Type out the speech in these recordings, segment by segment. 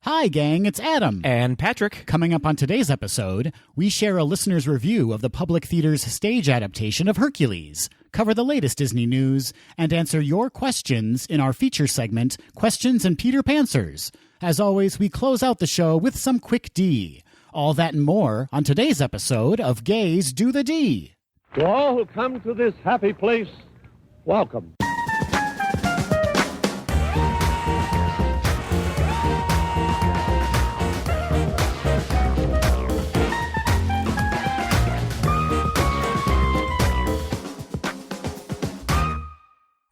Hi, gang, it's Adam. And Patrick. Coming up on today's episode, we share a listener's review of the Public Theater's stage adaptation of Hercules, cover the latest Disney news, and answer your questions in our feature segment, Questions and Peter Panswers. As always, we close out the show with some quick D. All that and more on today's episode of Gays Do the D. To all who come to this happy place, welcome.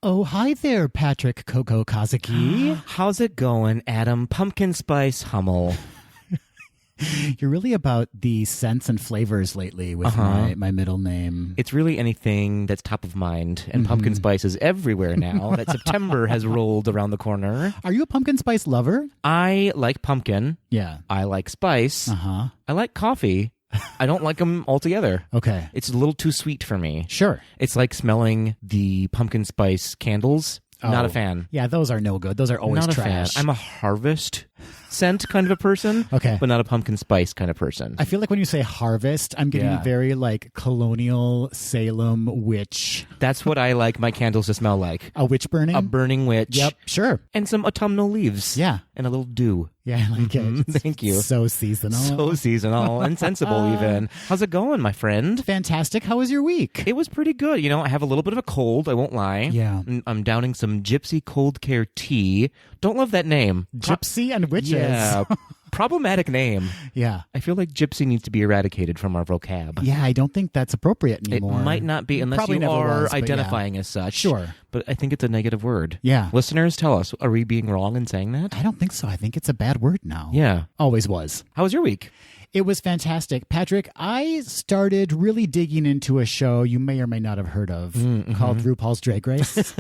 Oh, hi there, Patrick Coco Kazuki. How's it going, Adam? Pumpkin Spice Hummel. You're really about the scents and flavors lately with my middle name. It's really anything that's top of mind, and pumpkin spice is everywhere now that September has rolled around the corner. Are you a pumpkin spice lover? I like pumpkin. Yeah. I like spice. Uh-huh. I like coffee. I don't like them altogether. Okay. It's a little too sweet for me. Sure. It's like smelling the pumpkin spice candles. Not a fan. Yeah, those are no good. Those are always not trash. a fan. I'm a harvest scent kind of a person. Okay. But not a pumpkin spice kind of person. I feel like when you say harvest, I'm getting very like colonial Salem witch. That's what I like my candles to smell like. A witch burning? A burning witch. Yep, sure. And some autumnal leaves. Yeah. And a little dew. Yeah, I like it. Thank you. So seasonal. So seasonal and sensible even. How's it going, my friend? Fantastic. How was your week? It was pretty good. You know, I have a little bit of a cold, I won't lie. Yeah. I'm downing some Gypsy Cold Care tea. Don't love that name. Gypsy and witches. Yeah. Problematic name. Yeah. I feel like gypsy needs to be eradicated from our vocab. Yeah, I don't think that's appropriate anymore. It might not be unless Probably you never are was, but identifying as such. Sure. But I think it's a negative word. Yeah. Listeners, tell us, are we being wrong in saying that? I don't think so. I think it's a bad word now. Yeah. Always was. How was your week? It was fantastic. Patrick, I started really digging into a show you may or may not have heard of called RuPaul's Drag Race.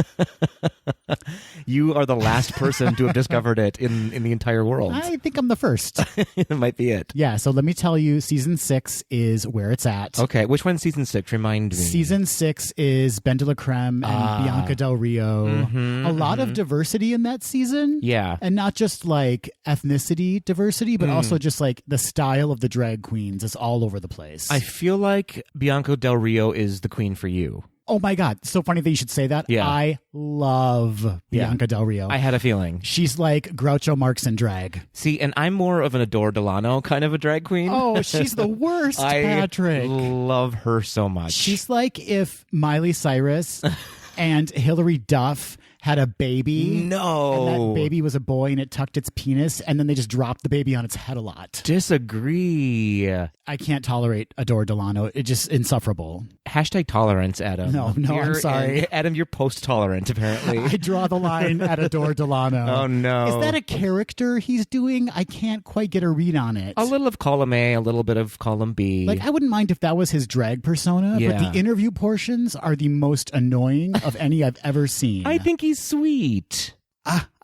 You are the last person to have discovered it in the entire world. I think I'm the first. It might be it. Yeah, so let me tell you, season 6 is where it's at. Okay, which one's season 6? Remind me. Season 6 is Ben de la Creme and Bianca Del Rio. A lot of diversity in that season. Yeah. And not just like ethnicity diversity, but also just like the style of the drag queens is all over the place. I feel like Bianca Del Rio is the queen for you. Oh my God. So funny that you should say that. Yeah. I love Bianca Del Rio. I had a feeling. She's like Groucho Marx in drag. See, and I'm more of an Adore Delano kind of a drag queen. Oh, she's the worst, Patrick. I love her so much. She's like if Miley Cyrus and Hilary Duff had a baby. No. And that baby was a boy and it tucked its penis and then they just dropped the baby on its head a lot. Disagree. I can't tolerate Adore Delano. It's just insufferable. Hashtag tolerance, Adam. No, I'm sorry. Adam, you're post-tolerant, apparently. I draw the line at Adore Delano. Oh, no. Is that a character he's doing? I can't quite get a read on it. A little of column A, a little bit of column B. Like, I wouldn't mind if that was his drag persona, but Yeah. the interview portions are the most annoying of any I've ever seen. I think he's sweet.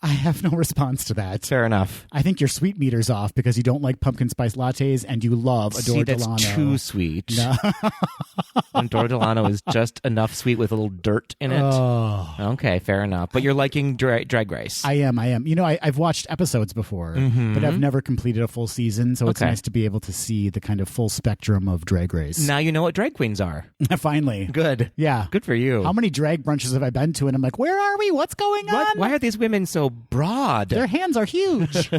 I have no response to that. Fair enough. I think your sweet meter's off because you don't like pumpkin spice lattes and you love Adore Delano. See, that's too sweet. No. Adore Delano is just enough sweet with a little dirt in it. Oh. Okay, fair enough. But you're liking Drag Race. I am. You know, I've watched episodes before, but I've never completed a full season, so it's nice to be able to see the kind of full spectrum of Drag Race. Now you know what drag queens are. Finally. Good. Yeah. Good for you. How many drag brunches have I been to? And I'm like, where are we? What's going on? Why are these women so broad? Their hands are huge.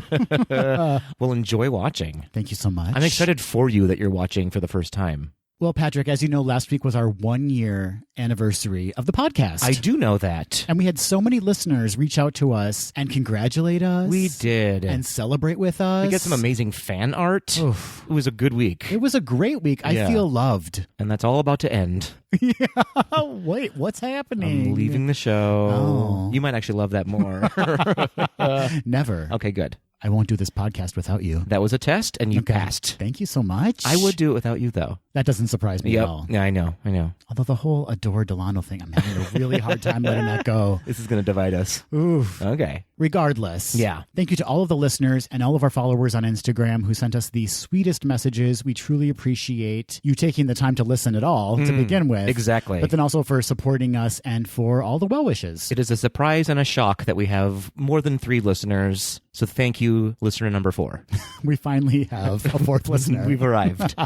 Well, enjoy watching. Thank you so much. I'm excited for you that you're watching for the first time. Well, Patrick, as you know, last week was our 1-year anniversary of the podcast. I do know that. And we had so many listeners reach out to us and congratulate us. We did. And celebrate with us. We got some amazing fan art. Oof. It was a good week. It was a great week. I feel loved. And that's all about to end. Yeah. Wait, what's happening? I'm leaving the show. Oh. You might actually love that more. Never. Okay, good. I won't do this podcast without you. That was a test, and you passed. Thank you so much. I would do it without you, though. That doesn't surprise me at all. Yeah, I know. Although the whole Adore Delano thing, I'm having a really hard time letting that go. This is going to divide us. Oof. Okay. Regardless. Yeah. Thank you to all of the listeners and all of our followers on Instagram who sent us the sweetest messages. We truly appreciate you taking the time to listen at all to begin with. Exactly. But then also for supporting us and for all the well wishes. It is a surprise and a shock that we have more than 3 listeners. So thank you, listener number 4. We finally have a 4th listener. We've arrived.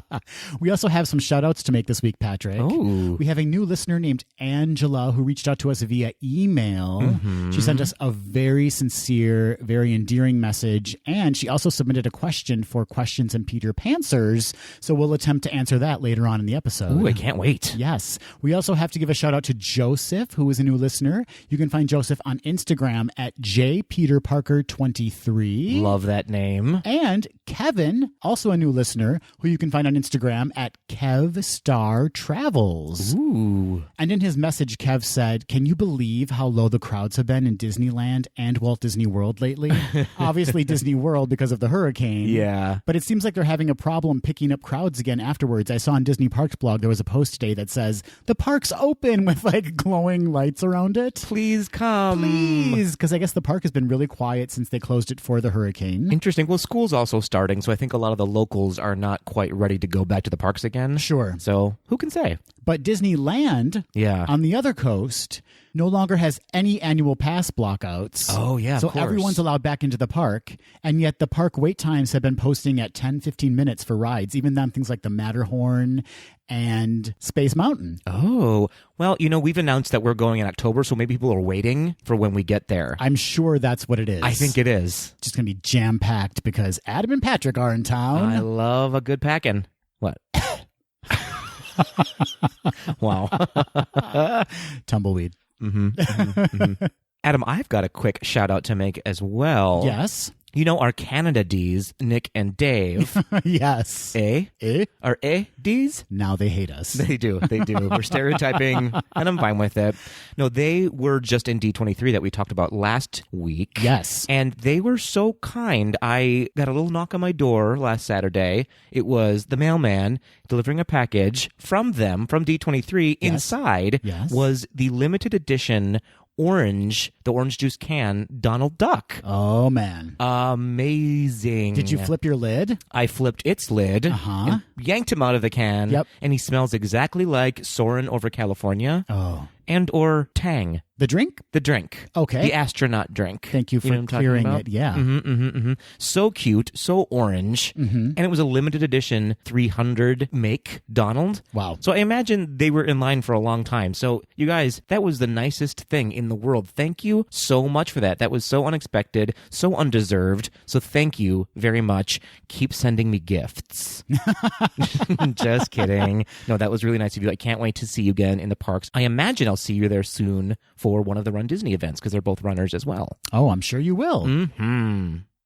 We also have some shout outs to make this week, Patrick. Oh. We have a new listener named Angela who reached out to us via email. She sent us a very sincere, very endearing message, and she also submitted a question for Questions and Peter Panswers, so we'll attempt to answer that later on in the episode. Ooh, I can't wait. Yes. We also have to give a shout out to Joseph, who is a new listener. You can find Joseph on Instagram at jpeterparker23. Love that name. And Kevin, also a new listener, who you can find on Instagram at KevStarTravels. Ooh. And in his message, Kev said, "Can you believe how low the crowds have been in Disneyland and Walt Disney World lately?" Obviously Disney World because of the hurricane. Yeah. But it seems like they're having a problem picking up crowds again afterwards. I saw on Disney Parks blog there was a post today that says, "The park's open," with like glowing lights around it. Please come. Please, because I guess the park has been really quiet since they closed it for the hurricane. Interesting. Well, school's also starting, so I think a lot of the locals are not quite ready to go back to the parks again. Sure. So who can say? But Disneyland, Yeah. on the other coast, no longer has any annual pass blockouts. Oh, yeah, of So course. everyone's allowed back into the park, and yet the park wait times have been posting at 10, 15 minutes for rides, even on things like the Matterhorn and Space Mountain. Oh, well, we've announced that we're going in October, so maybe people are waiting for when we get there. I'm sure that's what it is. I think it is. It's just going to be jam-packed because Adam and Patrick are in town. I love a good packing. What? Wow. Tumbleweed. Adam, I've got a quick shout out to make as well. Yes. Our Canada Ds, Nick and Dave. Yes. Eh? Are Ds? Now they hate us. They do. We're stereotyping, and I'm fine with it. No, they were just in D23 that we talked about last week. Yes. And they were so kind. I got a little knock on my door last Saturday. It was the mailman delivering a package from them, from D23. Yes. Inside was the limited edition the orange juice can, Donald Duck. Oh, man. Amazing. Did you flip your lid? I flipped its lid, and yanked him out of the can, and he smells exactly like Soarin' over California. Oh. And or Tang. The drink? The drink. Okay. The astronaut drink. Thank you for clearing it. Yeah. So cute, so orange. And it was a limited edition 300 make Donald. Wow. So I imagine they were in line for a long time. So you guys, that was the nicest thing in the world. Thank you so much for that. That was so unexpected, so undeserved. So thank you very much. Keep sending me gifts. Just kidding. No, that was really nice of you. I can't wait to see you again in the parks. I imagine I'll see you there soon for one of the Run Disney events because they're both runners as well. Oh, I'm sure you will.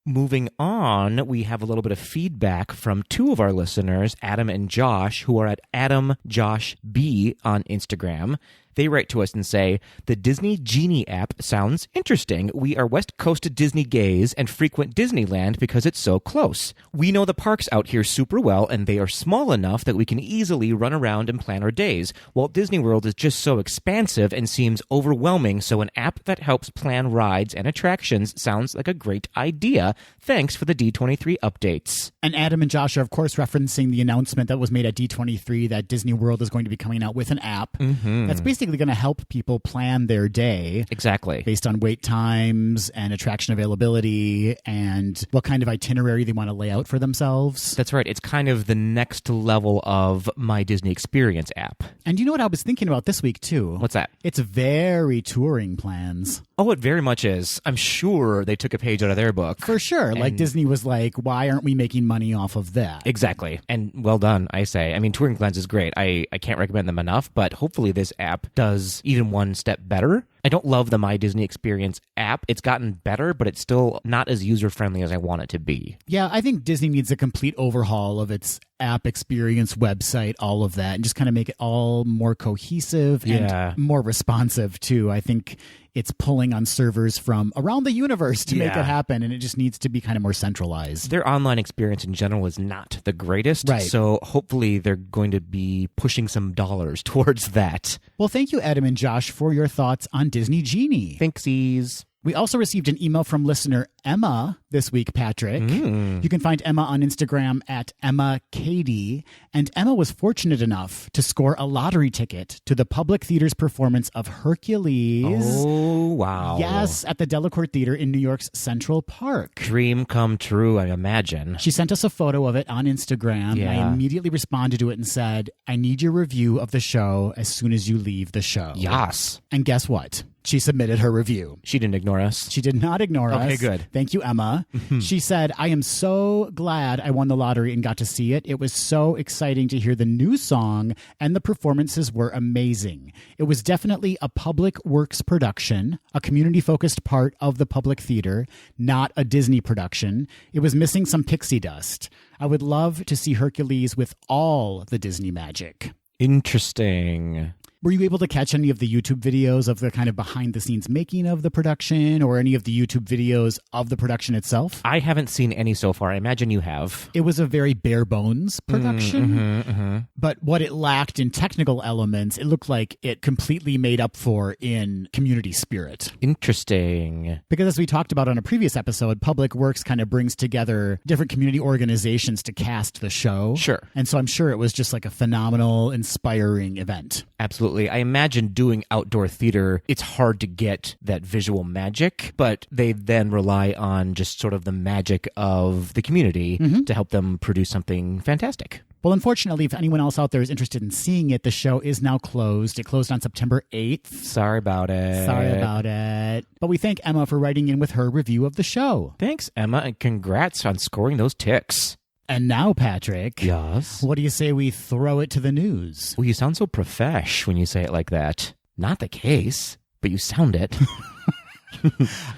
Moving on, we have a little bit of feedback from 2 of our listeners, Adam and Josh, who are at AdamJoshB on Instagram. They write to us and say, "The Disney Genie app sounds interesting. We are West Coast Disney gays and frequent Disneyland because it's so close. We know the parks out here super well, and they are small enough that we can easily run around and plan our days. Walt Disney World is just so expansive and seems overwhelming, so an app that helps plan rides and attractions sounds like a great idea. Thanks for the D23 updates." And Adam and Josh are, of course, referencing the announcement that was made at D23 that Disney World is going to be coming out with an app that's basically going to help people plan their day. Exactly. Based on wait times and attraction availability and what kind of itinerary they want to lay out for themselves. That's right. It's kind of the next level of My Disney Experience app. And you know what I was thinking about this week, too? What's that? It's very touring plans. Oh, it very much is. I'm sure they took a page out of their book. For sure. Like Disney was like, why aren't we making money off of that? Exactly. And well done, I say. I mean, Touring Plans is great. I can't recommend them enough, but hopefully this app does even one step better. I don't love the My Disney Experience app. It's gotten better, but it's still not as user-friendly as I want it to be. Yeah, I think Disney needs a complete overhaul of its app experience, website, all of that, and just kind of make it all more cohesive and more responsive too. I think it's pulling on servers from around the universe to make it happen, and it just needs to be kind of more centralized. Their online experience in general is not the greatest, right? So hopefully they're going to be pushing some dollars towards that. Well, thank you, Adam and Josh, for your thoughts on Disney Genie. Thanksies. We also received an email from listener Emma this week, Patrick. You can find Emma on Instagram at Emma Cady. And Emma was fortunate enough to score a lottery ticket to the Public Theater's performance of Hercules. Oh, wow. Yes, at the Delacorte Theater in New York's Central Park. Dream come true, I imagine. She sent us a photo of it on Instagram. Yeah. And I immediately responded to it and said, I need your review of the show as soon as you leave the show. Yes. And guess what? She submitted her review. She didn't ignore us. She did not ignore us. Okay, good. Thank you, Emma. She said, I am so glad I won the lottery and got to see it. It was so exciting to hear the new song, and the performances were amazing. It was definitely a public works production, a community-focused part of the Public Theater, not a Disney production. It was missing some pixie dust. I would love to see Hercules with all the Disney magic. Interesting. Were you able to catch any of the YouTube videos of the kind of behind-the-scenes making of the production, or any of the YouTube videos of the production itself? I haven't seen any so far. I imagine you have. It was a very bare-bones production, but what it lacked in technical elements, it looked like it completely made up for in community spirit. Interesting. Because as we talked about on a previous episode, Public Works kind of brings together different community organizations to cast the show. Sure. And so I'm sure it was just like a phenomenal, inspiring event. Absolutely. I imagine doing outdoor theater, it's hard to get that visual magic, but they then rely on just sort of the magic of the community to help them produce something fantastic. Well, unfortunately, if anyone else out there is interested in seeing it, the show is now closed. It closed on September 8th. Sorry about it. But we thank Emma for writing in with her review of the show. Thanks, Emma, and congrats on scoring those ticks. And now, Patrick. Yes? What do you say we throw it to the news? Well, you sound so profesh when you say it like that. Not the case, but you sound it.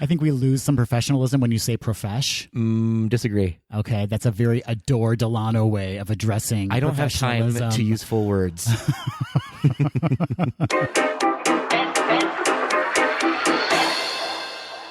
I think we lose some professionalism when you say profesh. Disagree. Okay, that's a very Adore Delano way of addressing I don't have time to use full words.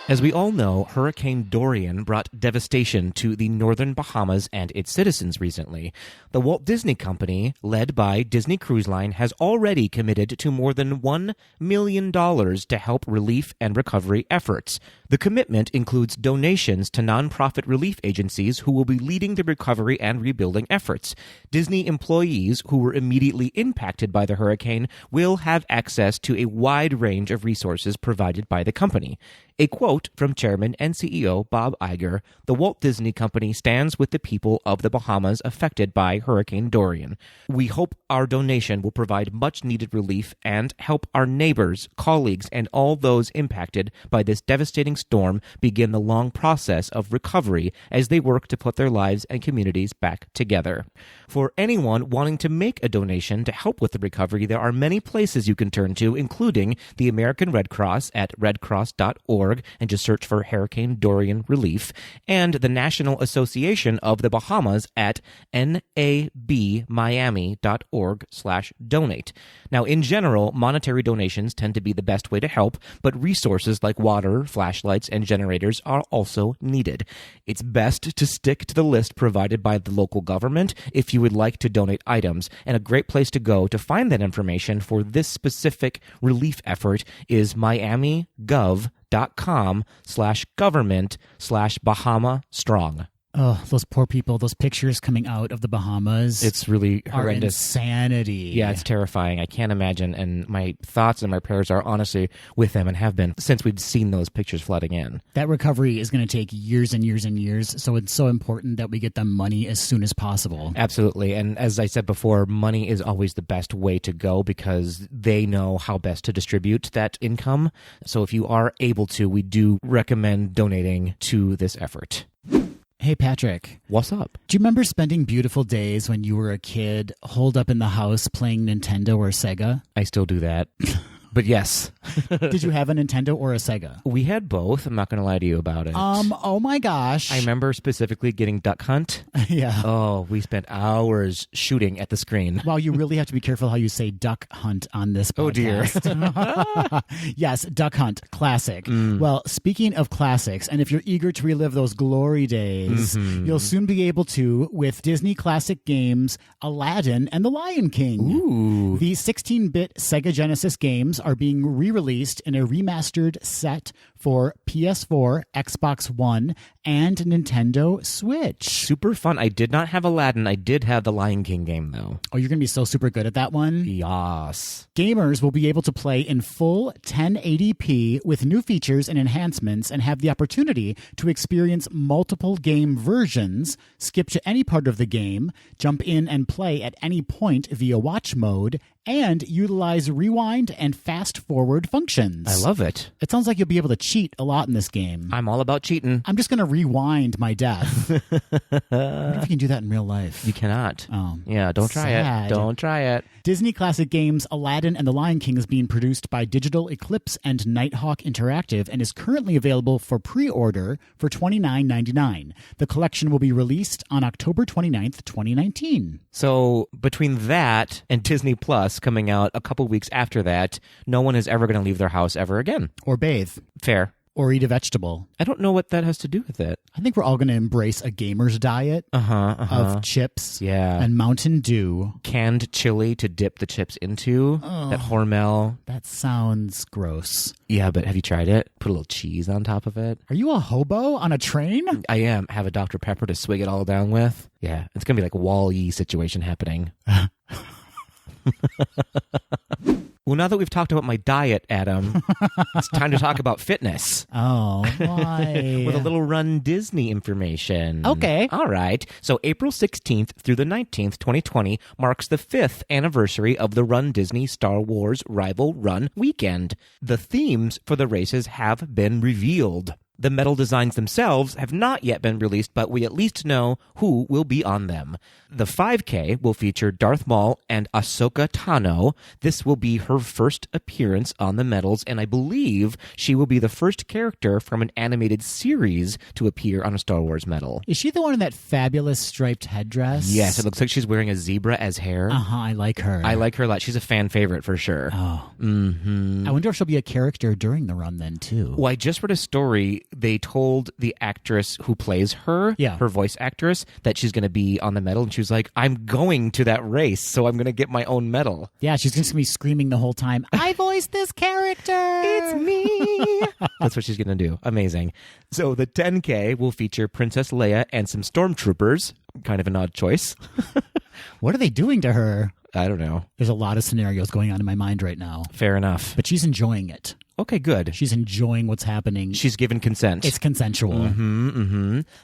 As we all know, Hurricane Dorian brought devastation to the northern Bahamas and its citizens recently. The Walt Disney Company, led by Disney Cruise Line, has already committed to more than $1 million to help relief and recovery efforts. The commitment includes donations to nonprofit relief agencies who will be leading the recovery and rebuilding efforts. Disney employees who were immediately impacted by the hurricane will have access to a wide range of resources provided by the company. A quote from Chairman and CEO Bob Iger, "The Walt Disney Company stands with the people of the Bahamas affected by Hurricane Dorian. We hope our donation will provide much-needed relief and help our neighbors, colleagues, and all those impacted by this devastating storm begin the long process of recovery as they work to put their lives and communities back together." For anyone wanting to make a donation to help with the recovery, there are many places you can turn to, including the American Red Cross at redcross.org, and just search for Hurricane Dorian Relief, and the National Association of the Bahamas at nabmiami.org/donate. Now, in general, monetary donations tend to be the best way to help, but resources like water, flashlights, and generators are also needed. It's best to stick to the list provided by the local government if you would like to donate items, and a great place to go to find that information for this specific relief effort is miamigov.com/government/Bahama Strong. Oh, those poor people, those pictures coming out of the Bahamas. It's really are horrendous. Insanity. Yeah, it's terrifying. I can't imagine. And my thoughts and my prayers are honestly with them and have been since we've seen those pictures flooding in. That recovery is going to take years and years and years. So it's so important that we get them money as soon as possible. Absolutely. And as I said before, money is always the best way to go because they know how best to distribute that income. So if you are able to, we do recommend donating to this effort. Hey, Patrick. What's up? Do you remember spending beautiful days when you were a kid, holed up in the house playing Nintendo or Sega? I still do that. But yes. Did you have a Nintendo or a Sega? We had both. I'm not going to lie to you about it. Oh my gosh. I remember specifically getting Duck Hunt. Yeah. Oh, we spent hours shooting at the screen. Well, you really have to be careful how you say Duck Hunt on this podcast. Oh, dear. Yes, Duck Hunt, classic. Well, speaking of classics, and if you're eager to relive those glory days, you'll soon be able to with Disney classic games Aladdin and The Lion King. Ooh. The 16-bit Sega Genesis games are being re-released in a remastered set for PS4, Xbox One, and Nintendo Switch. Super fun. I did not have Aladdin. I did have the Lion King game, though. Oh, you're going to be so super good at that one? Yas. Gamers will be able to play in full 1080p with new features and enhancements and have the opportunity to experience multiple game versions, skip to any part of the game, jump in and play at any point via watch mode, and utilize rewind and fast forward functions. I love it. It sounds like you'll be able to cheat a lot in this game. I'm all about cheating. I'm just going to rewind my death. I wonder if you can do that in real life. You cannot. Oh, Yeah, don't try sad. it. Don't try it. Disney classic games Aladdin and The Lion King is being produced by Digital Eclipse and Nighthawk Interactive and is currently available for pre-order for $29.99. The collection will be released on October 29th, 2019. So between that and Disney Plus coming out a couple weeks after that, no one is ever going to leave their house ever again. Or bathe. Fair. Or eat a vegetable. I don't know what that has to do with it. I think we're all going to embrace a gamer's diet of chips Yeah. and Mountain Dew. Canned chili to dip the chips into. That Hormel. That sounds gross. Yeah, but have you tried it? Put a little cheese on top of it. Are you a hobo on a train? I am. Have a Dr. Pepper to swig it all down with. Yeah, it's going to be like a Wall-E situation happening. Well, now that we've talked about my diet, Adam, it's time to talk about fitness. Oh, why? With a little Run Disney information. Okay. All right. So April 16th through the 19th, 2020 marks the 5th anniversary of the Run Disney Star Wars Rival Run weekend. The themes for the races have been revealed. The medal designs themselves have not yet been released, but we at least know who will be on them. The 5K will feature Darth Maul and Ahsoka Tano. This will be her first appearance on the medals, and I believe she will be the first character from an animated series to appear on a Star Wars medal. Is she the one in that fabulous striped headdress? Yes, it looks like she's wearing a zebra as hair. I like her. I like her a lot. She's a fan favorite for sure. Oh. I wonder if she'll be a character during the run then, too. Well, I just read a story. They told the actress who plays her, her voice actress, that she's going to be on the medal, and she was like, I'm going to that race, so I'm going to get my own medal. Yeah, she's going to be screaming the whole time, I voiced this character! It's me! That's what she's going to do. Amazing. So the 10K will feature Princess Leia and some stormtroopers. Kind of an odd choice. What are they doing to her? I don't know. There's a lot of scenarios going on in my mind right now. Fair enough. But she's enjoying it. Okay, good. She's enjoying what's happening. She's given consent. It's consensual.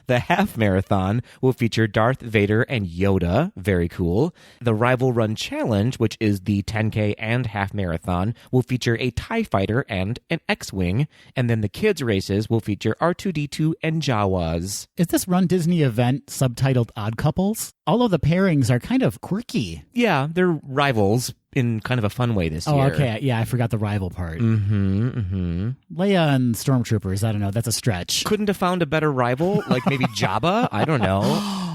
The half marathon will feature Darth Vader and Yoda. Very cool. The Rival Run Challenge, which is the 10K and half marathon, will feature a TIE fighter and an X-Wing. And then the kids' races will feature R2-D2 and Jawas. Is this Run Disney event subtitled Odd Couples? All of the pairings are kind of quirky. Yeah, they're rivals in kind of a fun way this year. Oh, okay. Yeah, I forgot the rival part. Leia and Stormtroopers, I don't know. That's a stretch. Couldn't have found a better rival? Like maybe Jabba? I don't know.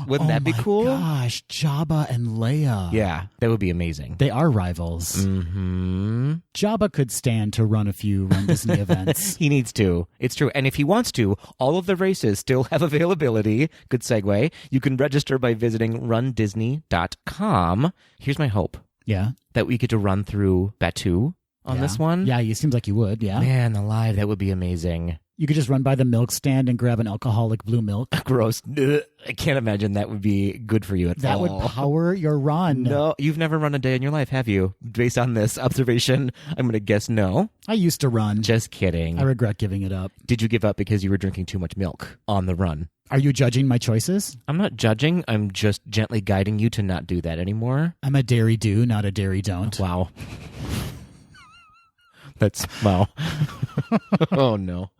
Wouldn't that be cool? Oh my gosh, Jabba and Leia. Yeah, that would be amazing. They are rivals. Jabba could stand to run a few Run Disney events. He needs to. It's true. And if he wants to, all of the races still have availability. Good segue. You can register by visiting rundisney.com. Here's my hope. Yeah. That we get to run through Batuu on this one. Yeah, it seems like you would, yeah. Man, alive, that would be amazing. You could just run by the milk stand and grab an alcoholic blue milk. Gross. Ugh. I can't imagine that would be good for you at all. That would power your run. No, you've never run a day in your life, have you? Based on this observation, I'm going to guess no. I used to run. Just kidding. I regret giving it up. Did you give up because you were drinking too much milk on the run? Are you judging my choices? I'm not judging. I'm just gently guiding you to not do that anymore. I'm a dairy do, not a dairy don't. Wow. Wow. Oh, no.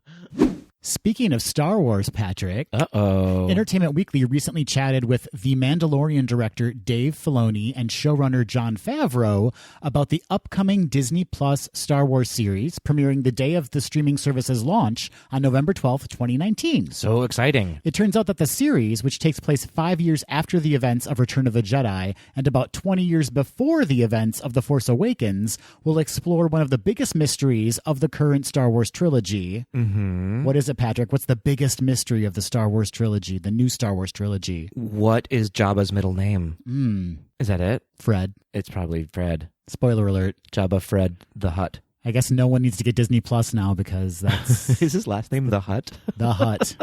Speaking of Star Wars, Patrick, Entertainment Weekly recently chatted with The Mandalorian director Dave Filoni and showrunner Jon Favreau about the upcoming Disney Plus Star Wars series premiering the day of the streaming service's launch on November 12th, 2019. So exciting. It turns out that the series, which takes place 5 years after the events of Return of the Jedi and about 20 years before the events of The Force Awakens, will explore one of the biggest mysteries of the current Star Wars trilogy. Mm-hmm. What is it, Patrick? What's the biggest mystery of the Star Wars trilogy, the new Star Wars trilogy? What is Jabba's middle name? Is that it? Fred. It's probably Fred. Spoiler alert. Jabba Fred the Hutt. I guess no one needs to get Disney Plus now because that's... Is his last name the Hutt? The Hutt.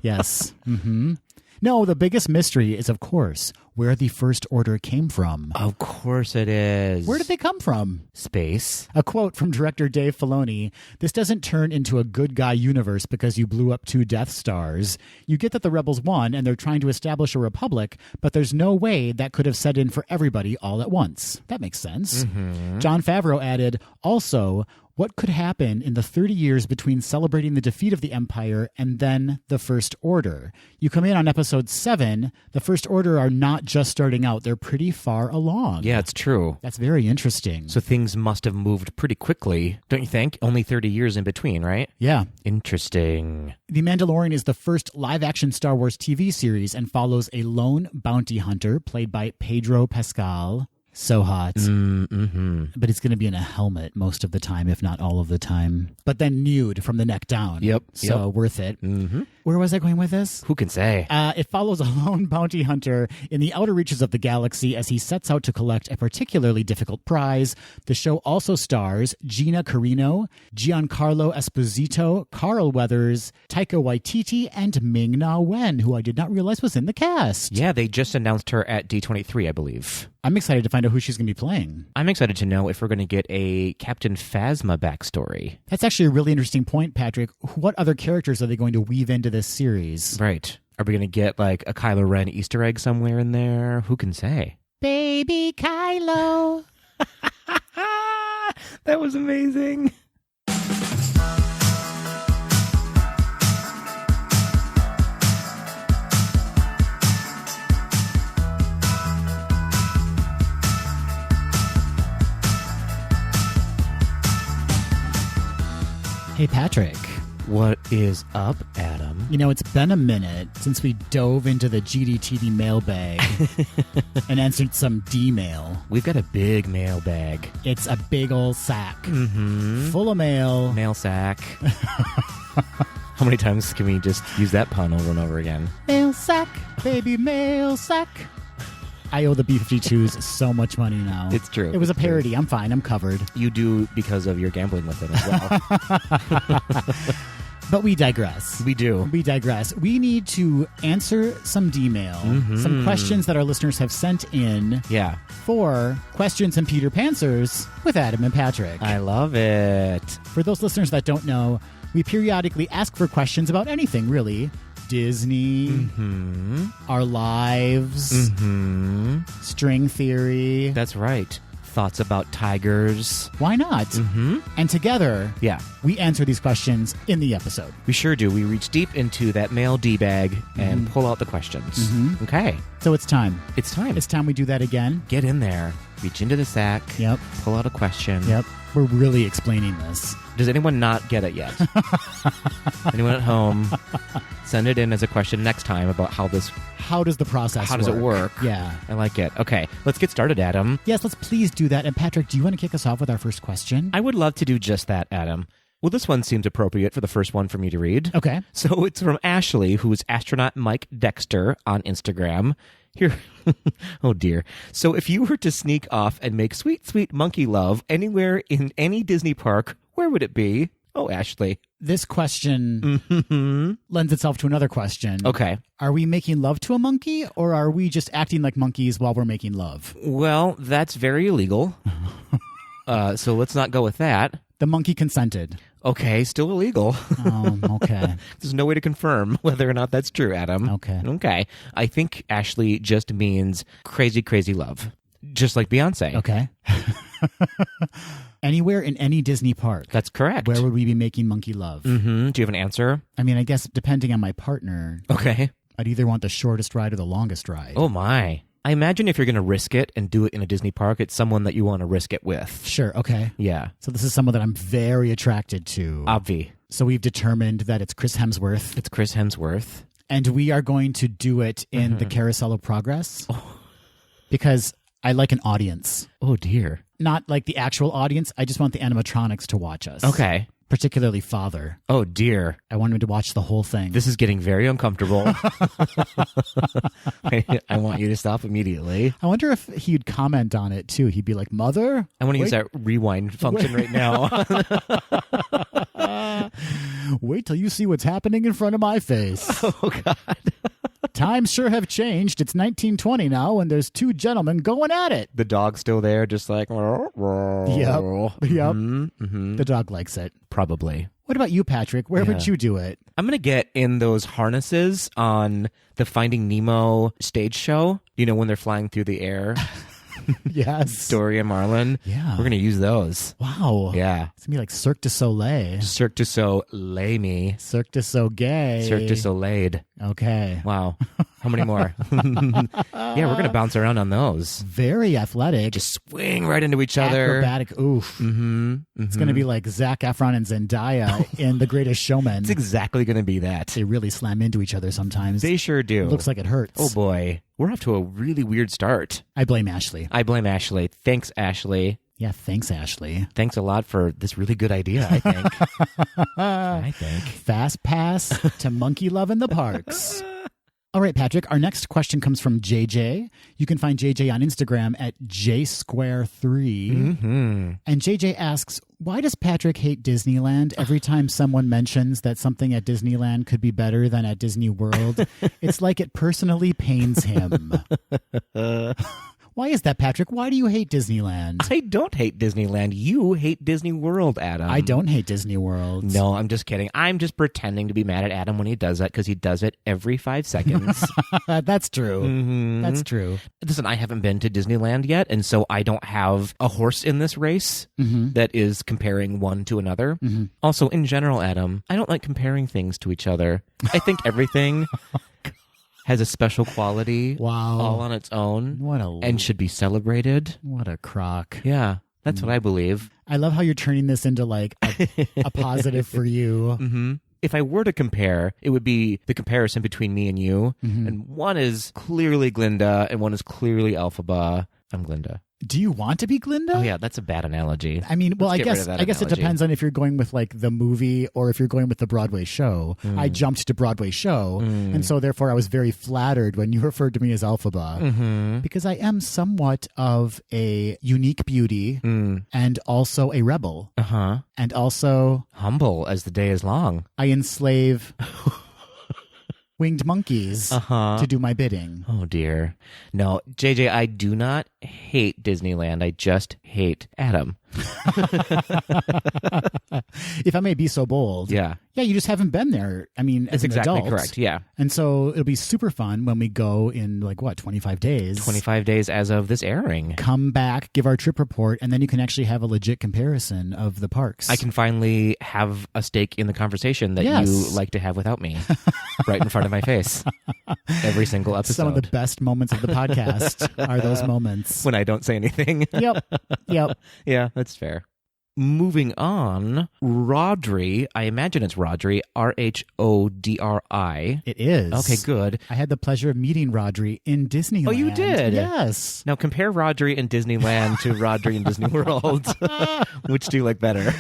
Yes. Mm-hmm. No, the biggest mystery is, of course, where the First Order came from. Of course it is. Where did they come from? Space. A quote from director Dave Filoni: "This doesn't turn into a good guy universe because you blew up 2 Death Stars. You get that the rebels won and they're trying to establish a republic, but there's no way that could have set in for everybody all at once." That makes sense. Mm-hmm. Jon Favreau added, "Also, what could happen in the 30 years between celebrating the defeat of the Empire and then the First Order? You come in on episode 7, the First Order are not just starting out, they're pretty far along." Yeah, it's true. That's very interesting. So things must have moved pretty quickly, don't you think? Only 30 years in between, right? Yeah. Interesting. The Mandalorian is the first live-action Star Wars TV series and follows a lone bounty hunter played by Pedro Pascal. So hot. Mm-hmm. But he's going to be in a helmet most of the time, if not all of the time. But then nude from the neck down. Yep. So worth it. Mm-hmm. Where was I going with this? Who can say? It follows a lone bounty hunter in the outer reaches of the galaxy as he sets out to collect a particularly difficult prize. The show also stars Gina Carano, Giancarlo Esposito, Carl Weathers, Taika Waititi, and Ming-Na Wen, who I did not realize was in the cast. Yeah, they just announced her at D23, I believe. I'm excited to find out who she's going to be playing. I'm excited to know if we're going to get a Captain Phasma backstory. That's actually a really interesting point, Patrick. What other characters are they going to weave into this series? Right. Are we going to get like a Kylo Ren Easter egg somewhere in there? Who can say? Baby Kylo. That was amazing. Hey, Patrick. What is up, Adam? You know, it's been a minute since we dove into the GDTD mailbag and answered some D-mail. We've got a big mailbag. It's a big old sack full of mail. Mail sack. How many times can we just use that pun over and over again? Mail sack, baby mail sack. I owe the B-52s so much money now. It's true. It was a parody. I'm fine. I'm covered. You do because of your gambling with them as well. But we digress. We do. We digress. We need to answer some D-mail, some questions that our listeners have sent in for Questions and Peter Panswers with Adam and Patrick. I love it. For those listeners that don't know, we periodically ask for questions about anything, really. Disney, our lives, string theory. That's right. Thoughts about tigers. Why not? And together, we answer these questions in the episode. We sure do. We reach deep into that mail D-bag and pull out the questions. Okay. So it's time. It's time. It's time we do that again. Get in there. Reach into the sack. Yep. Pull out a question. Yep. We're really explaining this. Does anyone not get it yet? Anyone at home? Send it in as a question next time about how does the process How does it work? Yeah. I like it. Okay, let's get started, Adam. Yes, let's please do that. And Patrick, do you want to kick us off with our first question? I would love to do just that, Adam. Well, this one seems appropriate for the first one for me to read. Okay. So it's from Ashley, who is astronaut Mike Dexter on Instagram. Here, oh dear. So if you were to sneak off and make sweet, sweet monkey love anywhere in any Disney park, where would it be? Oh, Ashley. This question lends itself to another question. Okay. Are we making love to a monkey, or are we just acting like monkeys while we're making love? Well, that's very illegal. So let's not go with that. The monkey consented. Okay, still illegal. Okay. There's no way to confirm whether or not that's true, Adam. Okay. I think Ashley just means crazy, crazy love. Just like Beyonce. Okay. Anywhere in any Disney park. That's correct. Where would we be making monkey love? Mm-hmm. Do you have an answer? I mean, I guess depending on my partner, Okay. I'd either want the shortest ride or the longest ride. Oh, my. I imagine if you're going to risk it and do it in a Disney park, it's someone that you want to risk it with. Sure, okay. Yeah. So this is someone that I'm very attracted to. Obvi. So we've determined that it's Chris Hemsworth. It's Chris Hemsworth. And we are going to do it in the Carousel of Progress. Because I like an audience. Oh, dear. Not like the actual audience. I just want the animatronics to watch us. Okay. Particularly Father. Oh, dear. I want him to watch the whole thing. This is getting very uncomfortable. I want you to stop immediately. I wonder if he'd comment on it, too. He'd be like, Mother? I want to use that rewind function right now. Wait till you see what's happening in front of my face. Oh, God. Times sure have changed. It's 1920 now, and there's two gentlemen going at it. The dog's still there, just like... Yep. Mm-hmm. The dog likes it. Probably. What about you, Patrick? Where would you do it? I'm going to get in those harnesses on the Finding Nemo stage show. You know, when they're flying through the air. Yes. Dory and Marlin. Yeah. We're going to use those. Wow. Yeah. It's going to be like Cirque du Soleil. Cirque du Soleil me. Cirque du Soleil. Cirque du Soleil. Okay. Wow. How many more? Yeah, we're going to bounce around on those. Very athletic. Just swing right into each other. Acrobatic. Oof. Mm-hmm. It's going to be like Zac Efron and Zendaya in The Greatest Showman. It's exactly going to be that. They really slam into each other sometimes. They sure do. It looks like it hurts. Oh, boy. We're off to a really weird start. I blame Ashley. I blame Ashley. Thanks, Ashley. Yeah, thanks, Ashley. Thanks a lot for this really good idea, I think. I think. Fast pass to monkey love in the parks. All right, Patrick, our next question comes from JJ. You can find JJ on Instagram at jsquare3. Mm-hmm. And JJ asks, why does Patrick hate Disneyland? Every time someone mentions that something at Disneyland could be better than at Disney World, it's like it personally pains him. Why is that, Patrick? Why do you hate Disneyland? I don't hate Disneyland. You hate Disney World, Adam. I don't hate Disney World. No, I'm just kidding. I'm just pretending to be mad at Adam when he does that because he does it every 5 seconds. That's true. Mm-hmm. That's true. Listen, I haven't been to Disneyland yet, and so I don't have a horse in this race that is comparing one to another. Mm-hmm. Also, in general, Adam, I don't like comparing things to each other. I think everything has a special quality all on its own and should be celebrated. What a crock. Yeah, that's what I believe. I love how you're turning this into like a positive for you. Mm-hmm. If I were to compare, it would be the comparison between me and you. Mm-hmm. And one is clearly Glinda and one is clearly Elphaba. I'm Glinda. Do you want to be Glinda? Oh, yeah, that's a bad analogy. I mean, well, I guess it analogy. depends on if you're going with like the movie or if you're going with the Broadway show. I jumped to Broadway show, and so therefore I was very flattered when you referred to me as Elphaba, because I am somewhat of a unique beauty and also a rebel. And also humble as the day is long. I enslave winged monkeys to do my bidding. Oh, dear. No, JJ, I do not hate Disneyland. I just hate Adam. If I may be so bold. Yeah. Yeah, you just haven't been there. I mean, as That's an exactly adult. correct, yeah. And so it'll be super fun when we go in, 25 days? 25 days as of this airing. Come back, give our trip report, and then you can actually have a legit comparison of the parks. I can finally have a stake in the conversation that you like to have without me right in front of my face every single episode. Some of the best moments of the podcast are those moments. When I don't say anything. Yep. Yeah, that's fair. Moving on, Rodri, I imagine it's Rodri, R-H-O-D-R-I. It is. Okay, good. I had the pleasure of meeting Rodri in Disneyland. Oh, you did? Yes. Now compare Rodri in Disneyland to Rodri in Disney World. Which do you like better?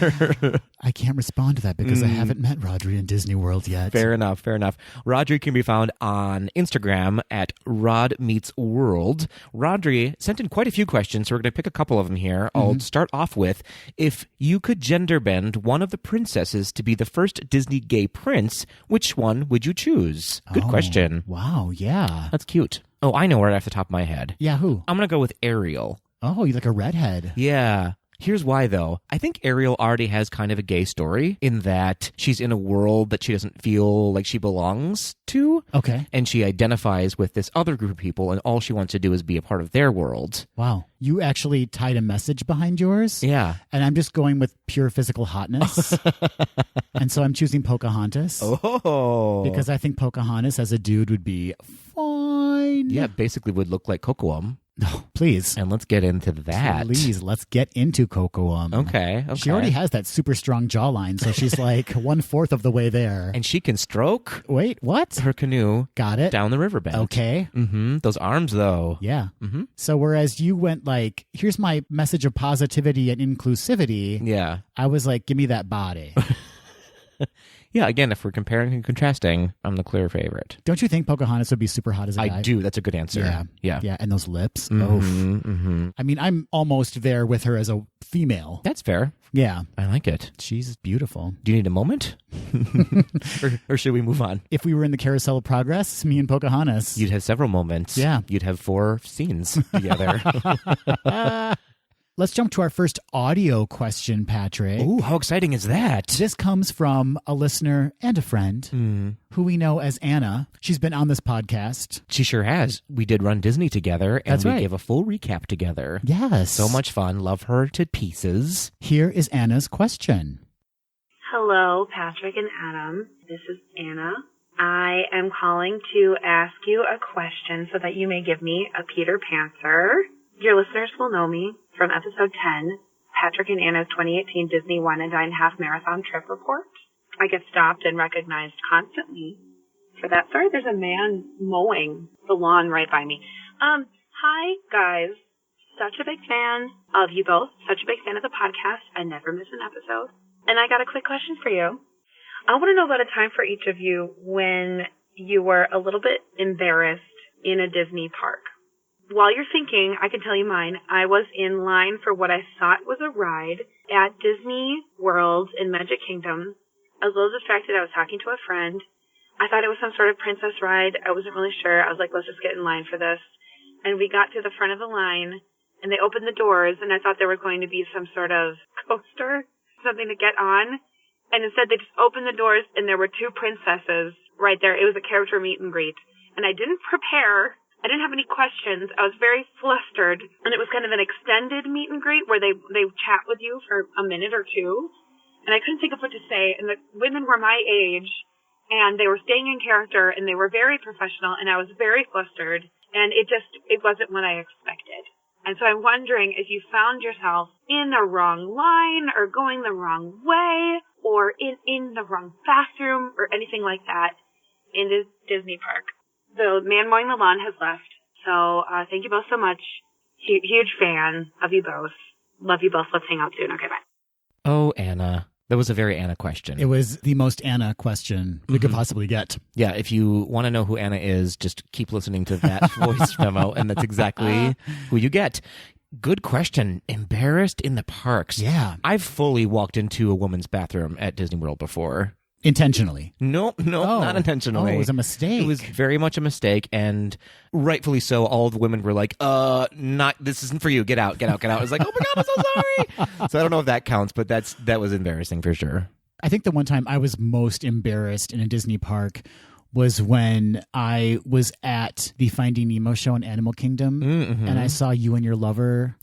I can't respond to that because I haven't met Rodri in Disney World yet. Fair enough. Rodri can be found on Instagram at RodMeetsWorld. Rodri sent in quite a few questions, so we're going to pick a couple of them here. I'll start off with, if you could gender bend one of the princesses to be the first Disney gay prince, which one would you choose? Good question. Wow, yeah. That's cute. Oh, I know right off the top of my head. Yeah, who? I'm going to go with Ariel. Oh, you like a redhead. Yeah. Here's why, though. I think Ariel already has kind of a gay story in that she's in a world that she doesn't feel like she belongs to. Okay. And she identifies with this other group of people, and all she wants to do is be a part of their world. Wow. You actually tied a message behind yours? Yeah. And I'm just going with pure physical hotness. And so I'm choosing Pocahontas. Oh. Because I think Pocahontas as a dude would be fine. Yeah, basically would look like Cocoam. No, please. And let's get into that. Please, let's get into Cocoam. Okay. She already has that super strong jawline, so she's like 1/4 of the way there. And she can stroke. Wait, what? Her canoe. Got it. Down the riverbed. Okay. Mm-hmm. Those arms, though. Yeah. Mm-hmm. So whereas you went like, here's my message of positivity and inclusivity. Yeah. I was like, give me that body. Yeah, again, if we're comparing and contrasting, I'm the clear favorite. Don't you think Pocahontas would be super hot as a guy? I do. That's a good answer. Yeah. Yeah. Yeah, and those lips. Mm-hmm. I mean, I'm almost there with her as a female. That's fair. Yeah. I like it. She's beautiful. Do you need a moment? or should we move on? If we were in the Carousel of Progress, me and Pocahontas. You'd have several moments. Yeah. You'd have 4 scenes together. Let's jump to our first audio question, Patrick. Ooh, how exciting is that? This comes from a listener and a friend who we know as Anna. She's been on this podcast. She sure has. We did Run Disney together, and That's we right. gave a full recap together. Yes. So much fun. Love her to pieces. Here is Anna's question. Hello, Patrick and Adam. This is Anna. I am calling to ask you a question so that you may give me a Peter Pantser. Your listeners will know me from episode 10, Patrick and Anna's 2018 Disney One and Dine Half Marathon Trip Report. I get stopped and recognized constantly for that. Sorry, there's a man mowing the lawn right by me. Hi, guys. Such a big fan of you both. Such a big fan of the podcast. I never miss an episode. And I got a quick question for you. I want to know about a time for each of you when you were a little bit embarrassed in a Disney park. While you're thinking, I can tell you mine. I was in line for what I thought was a ride at Disney World in Magic Kingdom. I was a little distracted. I was talking to a friend. I thought it was some sort of princess ride. I wasn't really sure. I was like, let's just get in line for this. And we got to the front of the line, and they opened the doors, and I thought there was going to be some sort of coaster, something to get on. And instead, they just opened the doors, and there were 2 princesses right there. It was a character meet and greet. And I didn't prepare. I didn't have any questions. I was very flustered, and it was kind of an extended meet and greet where they chat with you for a minute or 2, and I couldn't think of what to say, and the women were my age, and they were staying in character, and they were very professional, and I was very flustered, and it wasn't what I expected. And so I'm wondering if you found yourself in the wrong line or going the wrong way or in the wrong bathroom or anything like that in this Disney park. The man mowing the lawn has left. So thank you both so much. Huge fan of you both. Love you both. Let's hang out soon. Okay, bye. Oh, Anna. That was a very Anna question. It was the most Anna question we could possibly get. Yeah, if you want to know who Anna is, just keep listening to that voice memo, and that's exactly who you get. Good question. Embarrassed in the parks. Yeah. I've fully walked into a woman's bathroom at Disney World before. Intentionally. No, not intentionally. Oh, it was a mistake. It was very much a mistake, and rightfully so. All the women were like, this isn't for you. Get out. I was like, oh my God, I'm so sorry. So I don't know if that counts, but that was embarrassing for sure. I think the one time I was most embarrassed in a Disney park was when I was at the Finding Nemo show in Animal Kingdom, and I saw you and your lover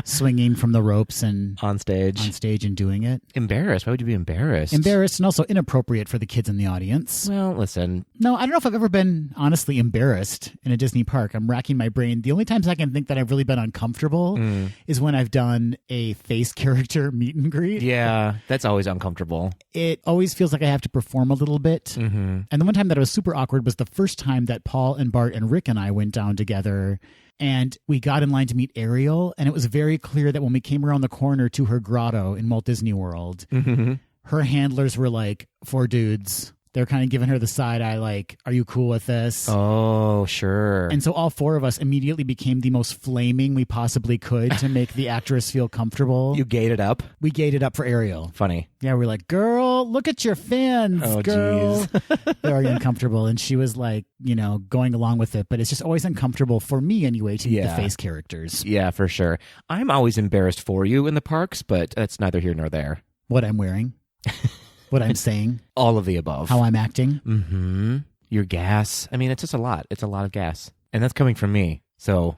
swinging from the ropes and on stage and doing it. Embarrassed? Why would you be embarrassed? Embarrassed and also inappropriate for the kids in the audience. Well, listen. No, I don't know if I've ever been honestly embarrassed in a Disney park. I'm racking my brain. The only times I can think that I've really been uncomfortable is when I've done a face character meet and greet. Yeah, that's always uncomfortable. It always feels like I have to perform a little bit. And the one time that I was super awkward was the first time that Paul and Bart and Rick and I went down together. And we got in line to meet Ariel, and it was very clear that when we came around the corner to her grotto in Walt Disney World, her handlers were like 4 dudes. They're kind of giving her the side eye, like, are you cool with this? Oh, sure. And so all 4 of us immediately became the most flaming we possibly could to make the actress feel comfortable. You gated up? We gated up for Ariel. Funny. Yeah, we're like, girl, girl, look at your fans, Oh, girl. geez. Very uncomfortable. And she was like, going along with it. But it's just always uncomfortable for me anyway to meet the face characters. Yeah, for sure. I'm always embarrassed for you in the parks, but that's neither here nor there. What I'm wearing, what I'm saying, All of the above. how I'm acting. Mm-hmm. Your gas. I mean, it's just a lot. It's a lot of gas. And that's coming from me. So,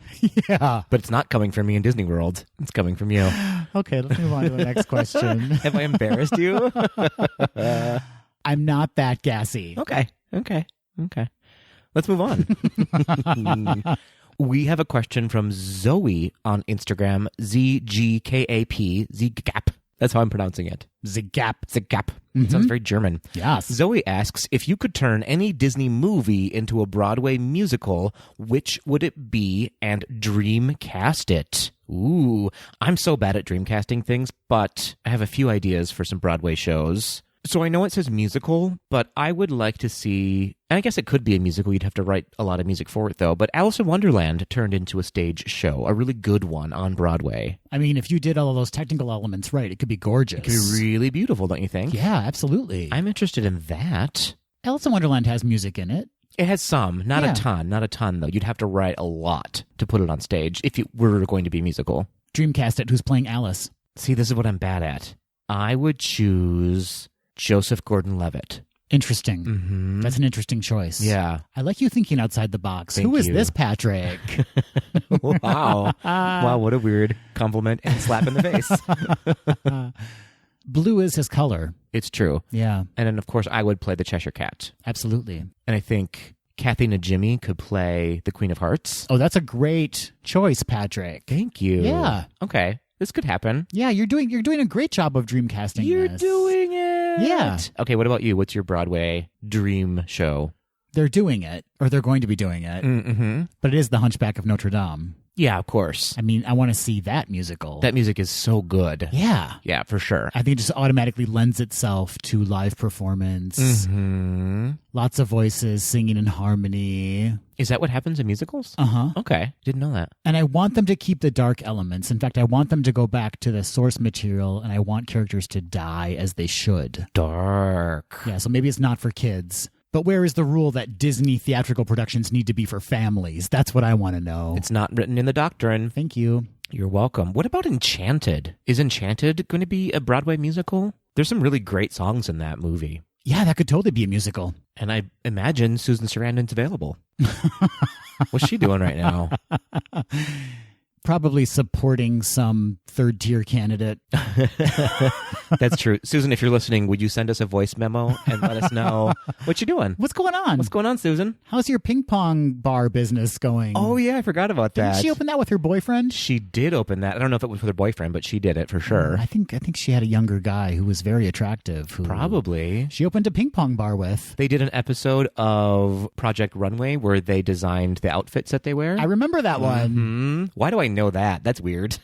Yeah. but it's not coming from me in Disney World. It's coming from you. Okay, let's move on to the next question. Have I embarrassed you? I'm not that gassy. Okay. Let's move on. We have a question from Zoe on Instagram, ZGKAP, Zgap. That's how I'm pronouncing it. Zgap. Zgap. It sounds very German. Yes. Zoe asks, if you could turn any Disney movie into a Broadway musical, which would it be and dreamcast it? Ooh, I'm so bad at dreamcasting things, but I have a few ideas for some Broadway shows. So I know it says musical, but I would like to see, and I guess it could be a musical, you'd have to write a lot of music for it though, but Alice in Wonderland turned into a stage show, a really good one on Broadway. I mean, if you did all of those technical elements right, it could be gorgeous. It could be really beautiful, don't you think? Yeah, absolutely. I'm interested in that. Alice in Wonderland has music in it. It has some, not a ton though. You'd have to write a lot to put it on stage if it were going to be musical. Dreamcast it. Who's playing Alice? See, this is what I'm bad at. I would choose Joseph Gordon-Levitt. Interesting. Mm-hmm. That's an interesting choice. Yeah. I like you thinking outside the box. Thank Who is you. this Patrick? Wow. Wow, what a weird compliment and slap in the face. Blue is his color. It's true. Yeah, And then, of course, I would play the Cheshire Cat. absolutely. And I think Kathy Najimy could play the Queen of Hearts. Oh, that's a great choice, Patrick. Thank you. Yeah. Okay. This could happen. Yeah, you're doing a great job of dreamcasting You're this. doing it. Yeah. Okay, what about you? What's your Broadway dream show? They're doing it, or they're going to be doing it. Mm-hmm. But it is The Hunchback of Notre Dame. Yeah, of course. I mean, I want to see that musical. That music is so good. Yeah. Yeah, for sure. I think it just automatically lends itself to live performance. Mm-hmm. Lots of voices singing in harmony. Is that what happens in musicals? Uh-huh. Okay. Didn't know that. And I want them to keep the dark elements. In fact, I want them to go back to the source material, and I want characters to die as they should. Dark. Yeah, so maybe it's not for kids. But where is the rule that Disney theatrical productions need to be for families? That's what I want to know. It's not written in the doctrine. Thank you. You're welcome. What about Enchanted? Is Enchanted going to be a Broadway musical? There's some really great songs in that movie. Yeah, that could totally be a musical. And I imagine Susan Sarandon's available. What's she doing right now? Probably supporting some third-tier candidate. That's true. Susan, if you're listening, would you send us a voice memo and let us know what you're doing? What's going on? What's going on, Susan? How's your ping pong bar business going? Oh, yeah, I forgot about that. Didn't she open that with her boyfriend? She did open that. I don't know if it was with her boyfriend, but she did it for sure. I think she had a younger guy who was very attractive. Who Probably. she opened a ping pong bar with. They did an episode of Project Runway where they designed the outfits that they wear. I remember that one. Why do I know that? That's weird.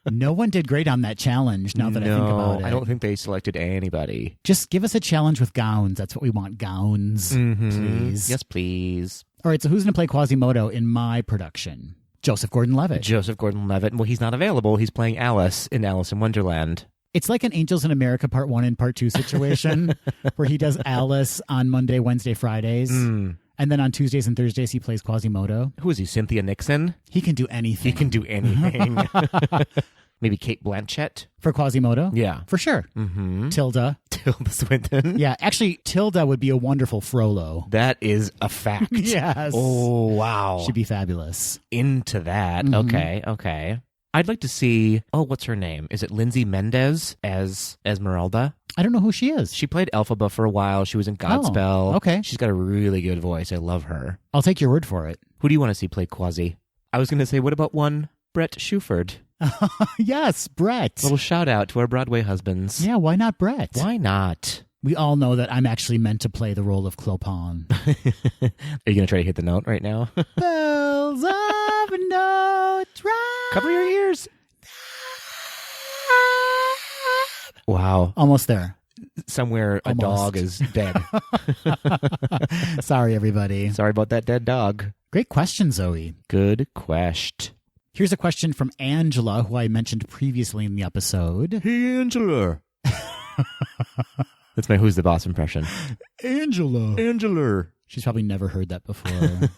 No one did great on that challenge. Now that I think about it, I don't think they selected anybody. Just give us a challenge with gowns. That's what we want. Gowns, please. Yes, please. All right. So who's going to play Quasimodo in my production? Joseph Gordon-Levitt. Joseph Gordon-Levitt. Well, he's not available. He's playing Alice in Alice in Wonderland. It's like an Angels in America Part 1 and Part 2 situation where he does Alice on Monday, Wednesday, Fridays. And then on Tuesdays and Thursdays, he plays Quasimodo. Who is he? Cynthia Nixon? He can do anything. He can do anything. Maybe Kate Blanchett? For Quasimodo? Yeah. For sure. Mm-hmm. Tilda. Tilda Swinton? Yeah, actually, Tilda would be a wonderful Frollo. That is a fact. Yes. Oh, wow. She'd be fabulous. Into that. Okay. I'd like to see, what's her name? Is it Lindsay Mendez as Esmeralda? I don't know who she is. She played Elphaba for a while. She was in Godspell. Okay. She's got a really good voice. I love her. I'll take your word for it. Who do you want to see play Quasi? I was going to say, what about one Brett Shuford? Yes, Brett. Little shout out to our Broadway husbands. Yeah, why not Brett? Why not? We all know that I'm actually meant to play the role of Clopin. Are you going to try to hit the note right now? Bells of Notre Cover your ears. Wow. Almost there. Somewhere a Almost. dog is dead. Sorry, everybody. Sorry about that dead dog. Great question, Zoe. Good question. Here's a question from Angela, who I mentioned previously in the episode. Hey, Angela. That's my Who's the Boss impression. Angela. She's probably never heard that before.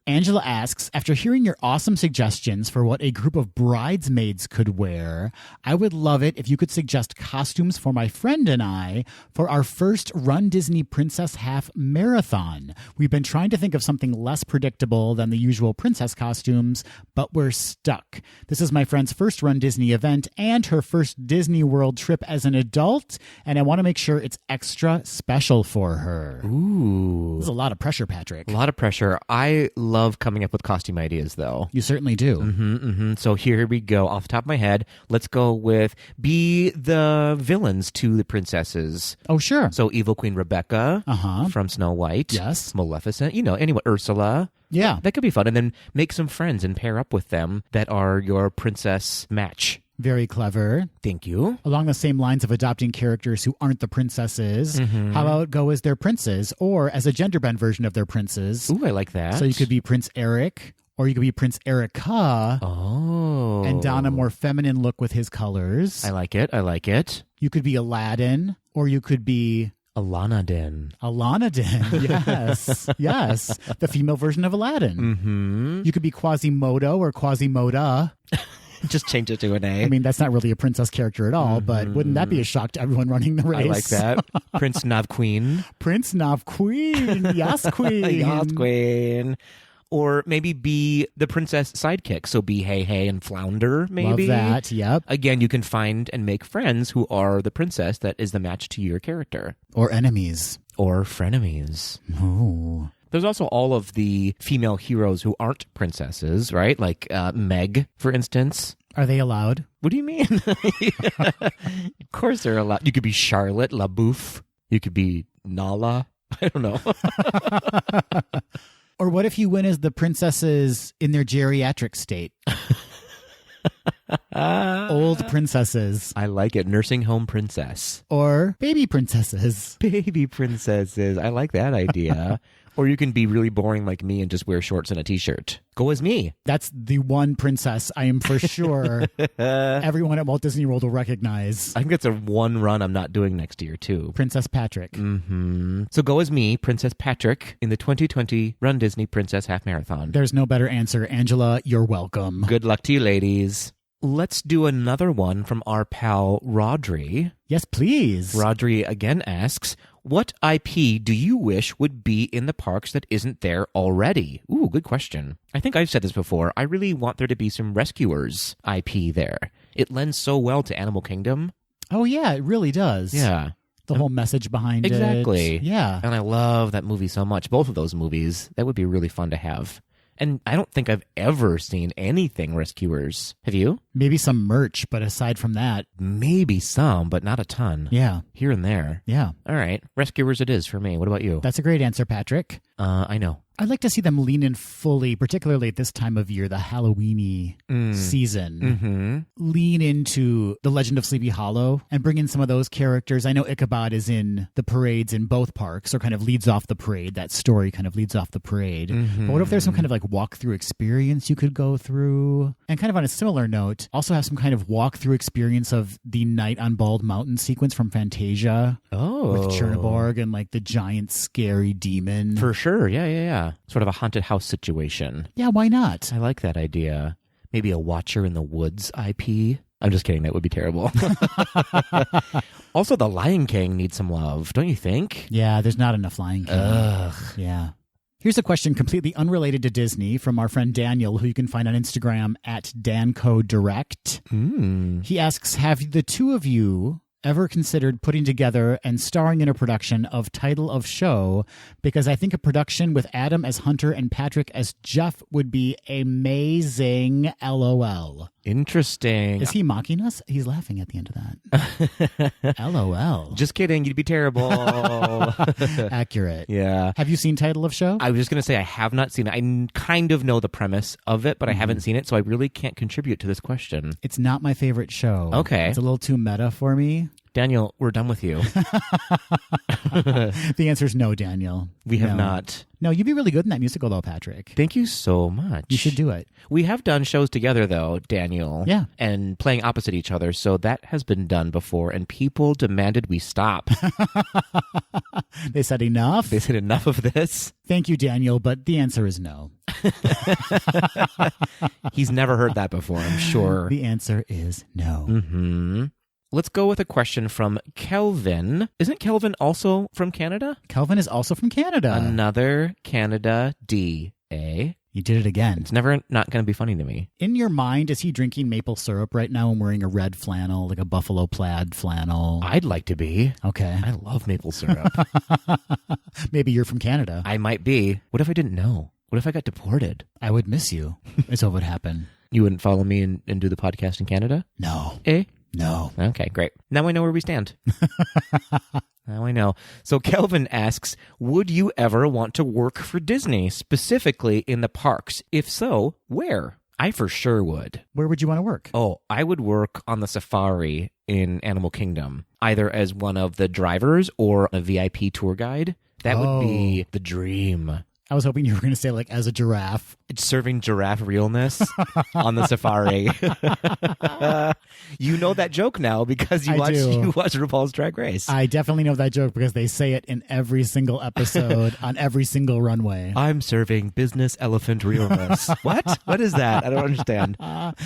Angela asks, after hearing your awesome suggestions for what a group of bridesmaids could wear, I would love it if you could suggest costumes for my friend and I for our first Run Disney Princess Half Marathon. We've been trying to think of something less predictable than the usual princess costumes, but we're stuck. This is my friend's first Run Disney event and her first Disney World trip as an adult, and I want to make sure it's extra special for her. Ooh. This is a lot of pressure, Patrick. A lot of pressure. I love coming up with costume ideas, though. You certainly do. So here we go. Off the top of my head, let's go with be the villains to the princesses. Oh, sure. So evil Queen Rebecca from Snow White. Yes. Maleficent. Anyone, Ursula. Yeah. That could be fun. And then make some friends and pair up with them that are your princess match. Very clever. Thank you. Along the same lines of adopting characters who aren't the princesses, how about go as their princes or as a gender bend version of their princes? Ooh, I like that. So you could be Prince Eric or you could be Prince Erica. Oh. And don a more feminine look with his colors. I like it. You could be Aladdin or you could be... Alanadin. Yes. Yes. The female version of Aladdin. You could be Quasimodo or Quasimoda. Just change it to an A. I mean, that's not really a princess character at all, but wouldn't that be a shock to everyone running the race? I like that. Prince Nav Queen. Prince Nav Queen. Yes, queen. Yes, queen. Or maybe be the princess sidekick. So be Hey Hey and Flounder, maybe. Love that, yep. Again, you can find and make friends who are the princess that is the match to your character. Or enemies. Or frenemies. Ooh. There's also all of the female heroes who aren't princesses, right? Like Meg, for instance. Are they allowed? What do you mean? Of course they're allowed. You could be Charlotte LaBouffe. You could be Nala. I don't know. Or what if you win as the princesses in their geriatric state? Old princesses. I like it. Nursing home princess. Or baby princesses. Baby princesses. I like that idea. Or you can be really boring like me and just wear shorts and a t-shirt. Go as me. That's the one princess I am for sure everyone at Walt Disney World will recognize. I think that's a one run I'm not doing next year, too. Princess Patrick. So go as me, Princess Patrick, in the 2020 Run Disney Princess Half Marathon. There's no better answer. Angela, you're welcome. Good luck to you, ladies. Let's do another one from our pal, Rodri. Yes, please. Rodri again asks, what IP do you wish would be in the parks that isn't there already? Ooh, good question. I think I've said this before. I really want there to be some Rescuers IP there. It lends so well to Animal Kingdom. Oh, yeah, it really does. Yeah. The whole message behind it. Exactly. Yeah. And I love that movie so much. Both of those movies. That would be really fun to have. And I don't think I've ever seen anything Rescuers. Have you? Maybe some merch, but aside from that... Maybe some, but not a ton. Yeah. Here and there. Yeah. All right. Rescuers it is for me. What about you? That's a great answer, Patrick. I know. I'd like to see them lean in fully, particularly at this time of year, the Halloween-y season. Lean into The Legend of Sleepy Hollow and bring in some of those characters. I know Ichabod is in the parades in both parks, or kind of leads off the parade. That story kind of leads off the parade. But what if there's some kind of like walkthrough experience you could go through? And kind of on a similar note, also have some kind of walkthrough experience of the Night on Bald Mountain sequence from Fantasia. Oh. With Chernobyl and like the giant scary demon. For sure. Yeah. Sort of a haunted house situation. Yeah, why not? I like that idea. Maybe a Watcher in the Woods IP. I'm just kidding. That would be terrible. Also, The Lion King needs some love, don't you think? Yeah, there's not enough Lion King. Ugh. Yeah. Here's a question completely unrelated to Disney from our friend Daniel, who you can find on Instagram at DancoDirect. He asks, have the two of you ever considered putting together and starring in a production of Title of Show? Because I think a production with Adam as Hunter and Patrick as Jeff would be amazing. LOL. Interesting. Is he mocking us? He's laughing at the end of that. LOL. Just kidding. You'd be terrible. Accurate. Yeah. Have you seen Title of Show? I was just going to say I have not seen it. I kind of know the premise of it, but I haven't seen it, so I really can't contribute to this question. It's not my favorite show. Okay. It's a little too meta for me. Daniel, we're done with you. The answer is no, Daniel. We have not. No, you'd be really good in that musical, though, Patrick. Thank you so much. You should do it. We have done shows together, though, Daniel. Yeah. And playing opposite each other, so that has been done before, and people demanded we stop. They said enough? They said enough of this. Thank you, Daniel, but the answer is no. He's never heard that before, I'm sure. The answer is no. Mm-hmm. Let's go with a question from Kelvin. Isn't Kelvin also from Canada? Kelvin is also from Canada. Another Canada D, eh? You did it again. It's never not going to be funny to me. In your mind, is he drinking maple syrup right now and wearing a red flannel, like a buffalo plaid flannel? I'd like to be. Okay. I love maple syrup. Maybe you're from Canada. I might be. What if I didn't know? What if I got deported? I would miss you, is what would happen. You wouldn't follow me and do the podcast in Canada? No. Eh? No. Okay, great. Now I know where we stand. Now I know. So Kelvin asks, would you ever want to work for Disney, specifically in the parks? If so, where? I for sure would. Where would you want to work? Oh, I would work on the safari in Animal Kingdom, either as one of the drivers or a VIP tour guide. That would be the dream. I was hoping you were going to say, like, as a giraffe. It's serving giraffe realness on the safari. You know that joke now because you watch RuPaul's Drag Race. I definitely know that joke because they say it in every single episode on every single runway. I'm serving business elephant realness. What? What is that? I don't understand.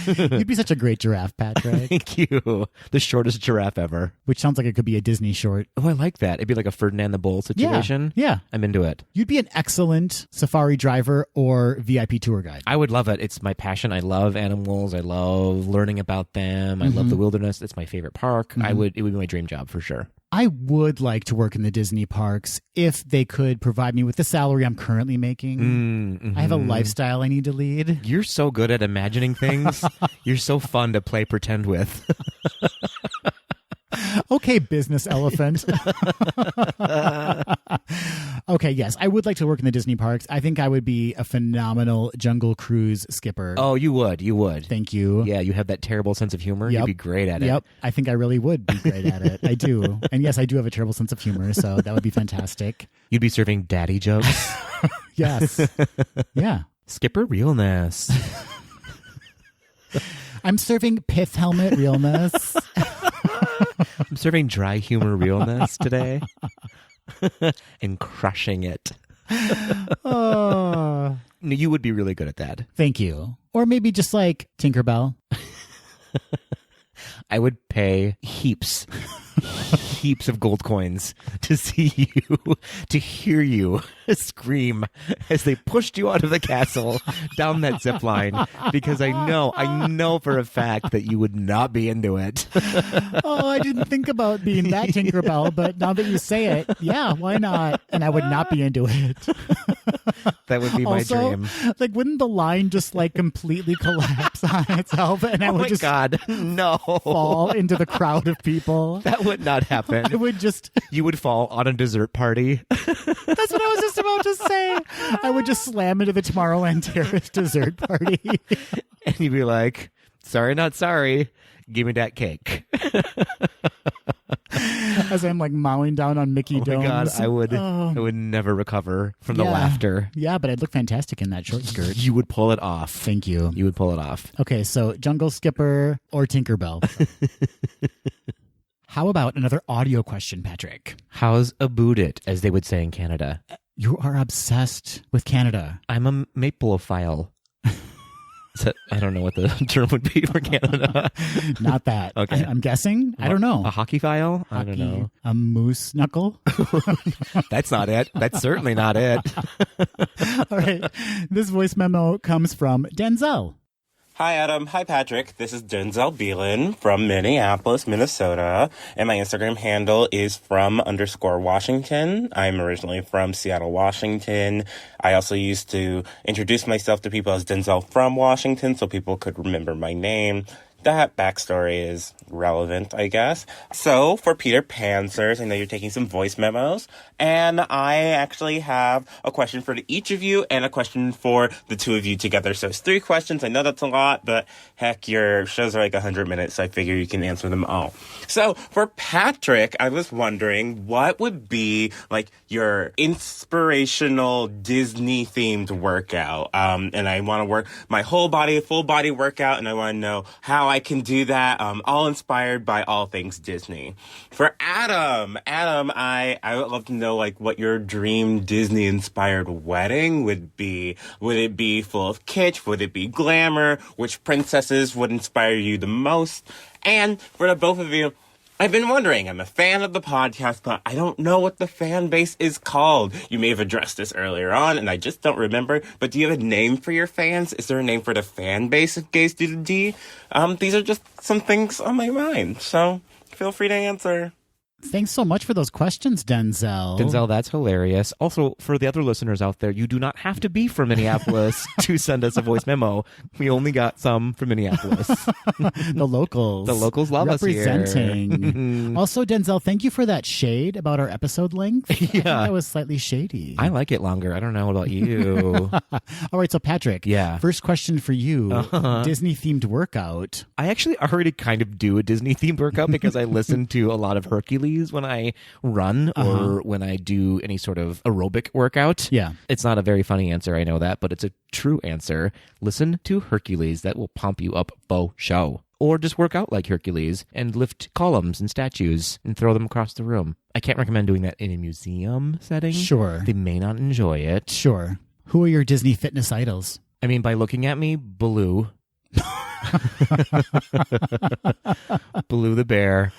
You'd be such a great giraffe, Patrick. Thank you. The shortest giraffe ever. Which sounds like it could be a Disney short. Oh, I like that. It'd be like a Ferdinand the Bull situation. Yeah. I'm into it. You'd be an excellent safari driver or VIP tour guide. I would love it. It's my passion. I love animals. I love learning about them. I love the wilderness. It's my favorite park. It would be my dream job for sure. I would like to work in the Disney parks if they could provide me with the salary I'm currently making. I have a lifestyle I need to lead. You're so good at imagining things. You're so fun to play pretend with. Okay, business elephant. Okay, yes, I would like to work in the Disney parks. I think I would be a phenomenal Jungle Cruise skipper. Oh, you would. You would. Thank you. Yeah, you have that terrible sense of humor. You'd be great at it. Yep, I think I really would be great at it. I do. And yes, I do have a terrible sense of humor, so that would be fantastic. You'd be serving daddy jokes. Yes. Yeah. Skipper realness. I'm serving pith helmet realness. I'm serving dry humor realness today. And crushing it. Oh. You would be really good at that. Thank you. Or maybe just like Tinkerbell. I would pay heaps of gold coins to see you, to hear you scream as they pushed you out of the castle down that zip line, because I know for a fact that you would not be into it. Oh, I didn't think about being that Tinkerbell, but now that you say it, yeah, why not? And I would not be into it. That would be my dream. Like, wouldn't the line just like completely collapse on itself and I would just no fall into the crowd of people? That would not happen. I would just... You would fall on a dessert party. That's what I was just about to say. I would just slam into the Tomorrowland Terrace dessert party. And you'd be like, sorry, not sorry. Give me that cake. As I'm like mowing down on Mickey Domes. Oh my God, I would never recover from the laughter. Yeah, but I'd look fantastic in that short skirt. You would pull it off. Thank you. You would pull it off. Okay, so Jungle Skipper or Tinkerbell. How about another audio question, Patrick? How's a boot it, as they would say in Canada? You are obsessed with Canada. I'm a mapleophile. I don't know what the term would be for Canada. Not that. Okay. I'm guessing. I don't know. A hockey file? I don't know. A moose knuckle? That's not it. That's certainly not it. All right. This voice memo comes from Denzel. Hi, Adam. Hi, Patrick. This is Denzel Beelan from Minneapolis, Minnesota, and my Instagram handle is from_Washington. I'm originally from Seattle, Washington. I also used to introduce myself to people as Denzel from Washington so people could remember my name. that backstory is relevant, I guess. So for Peter Panswers, I know you're taking some voice memos, and I actually have a question for each of you and a question for the two of you together. So it's 3 questions. I know that's a lot, but heck, your shows are like 100 minutes, so I figure you can answer them all. So for Patrick, I was wondering what would be like your inspirational Disney-themed workout. And I want to work my whole body, a full body workout, and I want to know how I can do that, all inspired by all things Disney. For Adam, I would love to know like what your dream Disney-inspired wedding would be. Would it be full of kitsch? Would it be glamour? Which princesses would inspire you the most? And for the both of you, I've been wondering, I'm a fan of the podcast, but I don't know what the fan base is called. You may have addressed this earlier on, and I just don't remember, but do you have a name for your fans? Is there a name for the fan base of Gays Do the D? These are just some things on my mind, so feel free to answer. Thanks so much for those questions, Denzel. Denzel, that's hilarious. Also, for the other listeners out there, you do not have to be from Minneapolis to send us a voice memo. We only got some from Minneapolis. The locals. The locals love us here. Representing. Also, Denzel, thank you for that shade about our episode length. Yeah. I think that was slightly shady. I like it longer. I don't know about you. All right, so Patrick. Yeah. First question for you. Disney-themed workout. I actually already kind of do a Disney-themed workout because I listen to a lot of Hercules when I run or when I do any sort of aerobic workout. Yeah. It's not a very funny answer, I know that, but it's a true answer. Listen to Hercules. That will pump you up bo show. Or just work out like Hercules and lift columns and statues and throw them across the room. I can't recommend doing that in a museum setting. Sure. They may not enjoy it. Sure. Who are your Disney fitness idols? I mean, by looking at me, Baloo. Baloo the bear.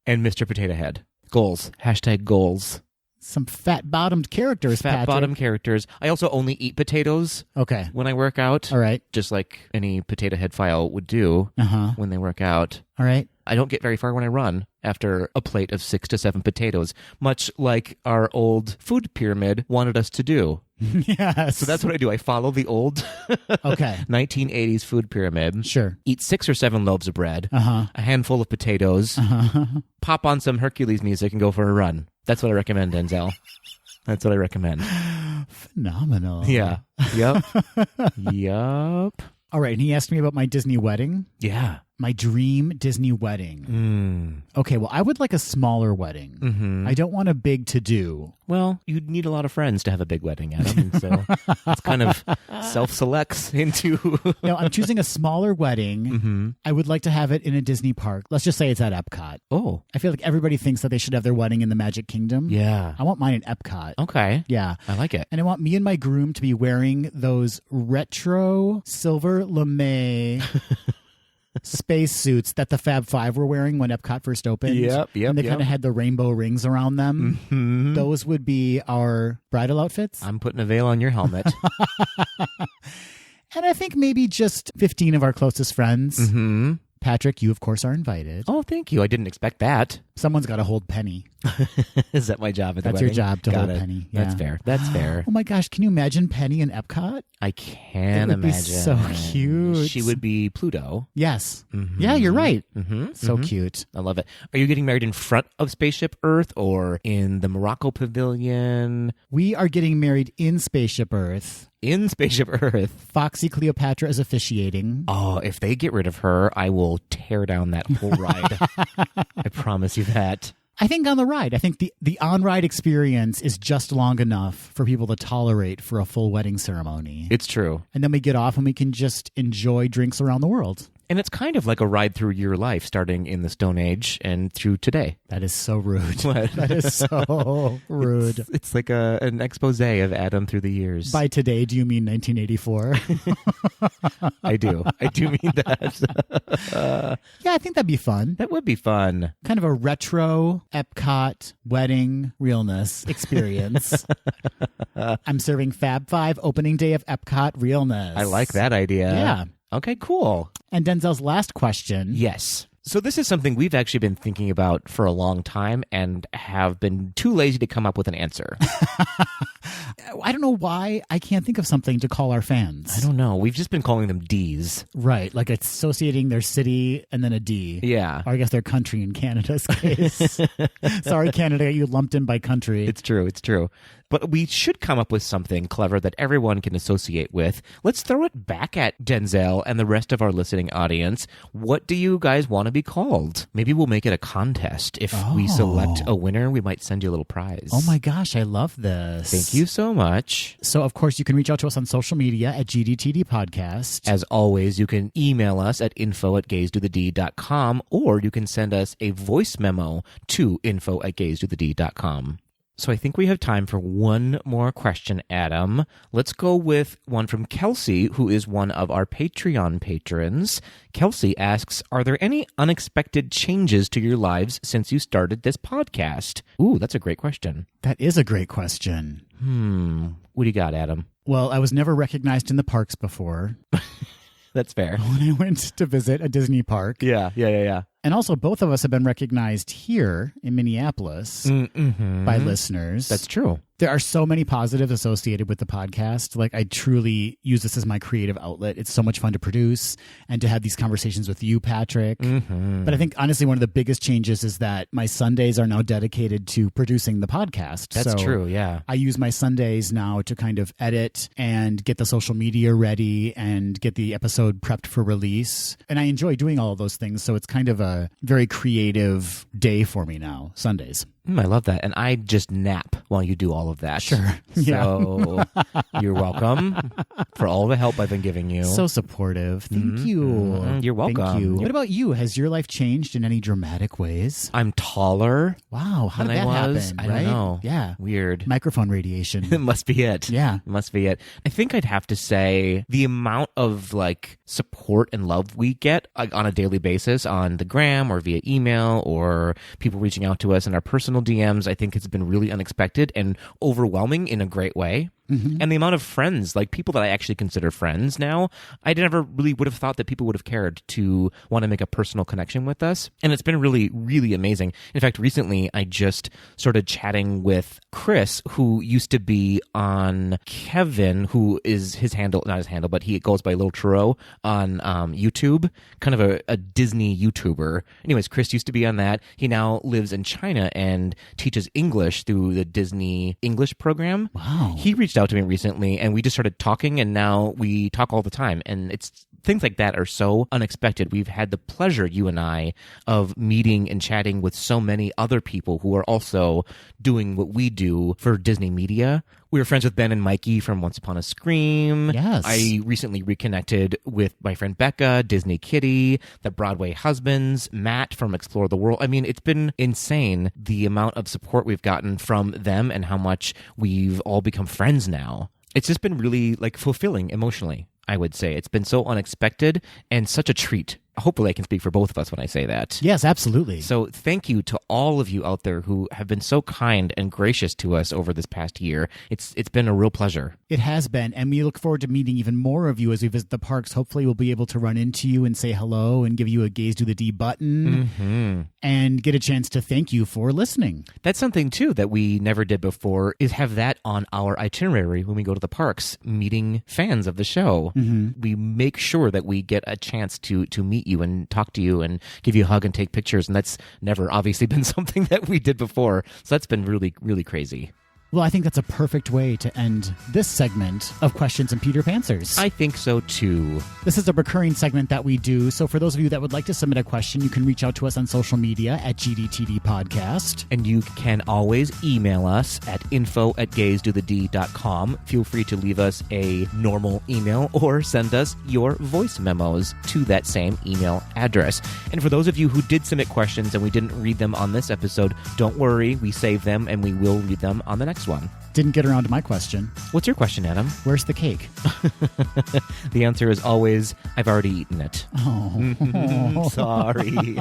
And Mr. Potato Head. Goals. Hashtag goals. Some fat-bottomed characters, Patrick. Fat-bottomed characters. I also only eat potatoes when I work out. All right. Just like any potato head file would do when they work out. All right. I don't get very far when I run after a plate of 6 to 7 potatoes, much like our old food pyramid wanted us to do. Yes. So that's what I do. I follow the old 1980s food pyramid. Sure. Eat 6 or 7 loaves of bread, a handful of potatoes, pop on some Hercules music, and go for a run. That's what I recommend, Denzel. That's what I recommend. Phenomenal. Yeah. Yep. Yup. All right. And he asked me about my Disney wedding. Yeah. My dream Disney wedding. Okay, well, I would like a smaller wedding. I don't want a big to-do. Well, you'd need a lot of friends to have a big wedding, Adam. And so it's kind of self-selects into... No, I'm choosing a smaller wedding. I would like to have it in a Disney park. Let's just say it's at Epcot. Oh. I feel like everybody thinks that they should have their wedding in the Magic Kingdom. Yeah. I want mine in Epcot. Okay. Yeah. I like it. And I want me and my groom to be wearing those retro silver lame space suits that the Fab Five were wearing when Epcot first opened. Yep. And they kind of had the rainbow rings around them. Those would be our bridal outfits. I'm putting a veil on your helmet. And I think maybe just 15 of our closest friends. Patrick, you, of course, are invited. Oh, thank you. I didn't expect that. Someone's got to hold Penny. Is that my job at the That's wedding? your job to hold it. Penny. Yeah. That's fair. That's fair. Oh my gosh, can you imagine Penny in Epcot? I can It would imagine. be so cute. She would be Pluto. Yes. Yeah, you're right. So cute. I love it. Are you getting married in front of Spaceship Earth or in the Morocco Pavilion? We are getting married in Spaceship Earth. In Spaceship Earth. Foxy Cleopatra is officiating. Oh, if they get rid of her, I will tear down that whole ride. I promise you that. I think on the ride. I think the on-ride experience is just long enough for people to tolerate for a full wedding ceremony. It's true. And then we get off and we can just enjoy drinks around the world. And it's kind of like a ride through your life, starting in the Stone Age and through today. That is so rude. What? That is so rude. It's like an expose of Adam through the years. By today, do you mean 1984? I do. I do mean that. Yeah, I think that'd be fun. That would be fun. Kind of a retro Epcot wedding realness experience. I'm serving Fab Five opening day of Epcot realness. I like that idea. Yeah. Okay, cool. And Denzel's last question. Yes. So this is something we've actually been thinking about for a long time and have been too lazy to come up with an answer. I don't know why I can't think of something to call our fans. I don't know. We've just been calling them Ds. Right, like associating their city and then a D. Yeah. Or I guess their country in Canada's case. Sorry, Canada, you lumped in by country. It's true. But we should come up with something clever that everyone can associate with. Let's throw it back at Denzel and the rest of our listening audience. What do you guys want to be called? Maybe we'll make it a contest. If we select a winner, we might send you a little prize. Oh my gosh, I love this. Thank you so much. So, of course, you can reach out to us on social media at GDTD Podcast. As always, you can email us at info@gaysdothed.com, or you can send us a voice memo to info@gaysdothed.com. So I think we have time for one more question, Adam. Let's go with one from Kelsey, who is one of our Patreon patrons. Kelsey asks, are there any unexpected changes to your lives since you started this podcast? Ooh, that's a great question. That is a great question. What do you got, Adam? Well, I was never recognized in the parks before. That's fair. When I went to visit a Disney park. Yeah. And also, both of us have been recognized here in Minneapolis by listeners. That's true. There are so many positives associated with the podcast. Like, I truly use this as my creative outlet. It's so much fun to produce and to have these conversations with you, Patrick. But I think, honestly, one of the biggest changes is that my Sundays are now dedicated to producing the podcast. That's true, yeah. I use my Sundays now to kind of edit and get the social media ready and get the episode prepped for release. And I enjoy doing all of those things. So it's kind of a very creative day for me now, Sundays. I love that. And I just nap while you do all of that. Sure. So you're welcome for all the help I've been giving you. So supportive. Thank you. You're welcome. Thank you. What about you? Has your life changed in any dramatic ways? I'm taller. Wow. How than did that I was. happen? I Right? don't know. Yeah. Weird. Microphone radiation. It must be it. Yeah. It must be it. I think I'd have to say the amount of support and love we get on a daily basis on the gram or via email or people reaching out to us in our personal DMs, I think it's been really unexpected and overwhelming in a great way. And the amount of friends, people that I actually consider friends now, I never really would have thought that people would have cared to want to make a personal connection with us. And it's been really, really amazing. In fact, recently I just started chatting with Chris, who used to be on Kevin, who is his handle, not his handle, but he goes by Lil Churro on YouTube, kind of a Disney YouTuber. Anyways, Chris used to be on that. He now lives in China and teaches English through the Disney English program. Wow. He reached out to me recently and we just started talking, and now we talk all the time, and it's things like that are so unexpected. We've had the pleasure, you and I, of meeting and chatting with so many other people who are also doing what we do for Disney media. We were friends with Ben and Mikey from Once Upon a Scream. Yes. I recently reconnected with my friend Becca, Disney Kitty, the Broadway Husbands, Matt from Explore the World. I mean, it's been insane the amount of support we've gotten from them and how much we've all become friends now. It's just been really fulfilling emotionally, I would say. It's been so unexpected and such a treat. Hopefully I can speak for both of us when I say that. Yes, absolutely. So thank you to all of you out there who have been so kind and gracious to us over this past year. It's been a real pleasure. It has been, and we look forward to meeting even more of you as we visit the parks. Hopefully we'll be able to run into you and say hello and give you a Gaze to the D button and get a chance to thank you for listening. That's something, too, that we never did before, is have that on our itinerary when we go to the parks, meeting fans of the show. We make sure that we get a chance to meet you and talk to you and give you a hug and take pictures, and that's never obviously been something that we did before. So that's been really, really crazy. Well, I think that's a perfect way to end this segment of Questions and Peter Pantsers. I think so, too. This is a recurring segment that we do. So for those of you that would like to submit a question, you can reach out to us on social media at GDTD Podcast. And you can always email us at info@gaysdothed.com. Feel free to leave us a normal email or send us your voice memos to that same email address. And for those of you who did submit questions and we didn't read them on this episode, don't worry. We saved them and we will read them on the next one. Didn't get around to my question. What's your question, Adam? Where's the cake? The answer is always, I've already eaten it. Oh. Sorry.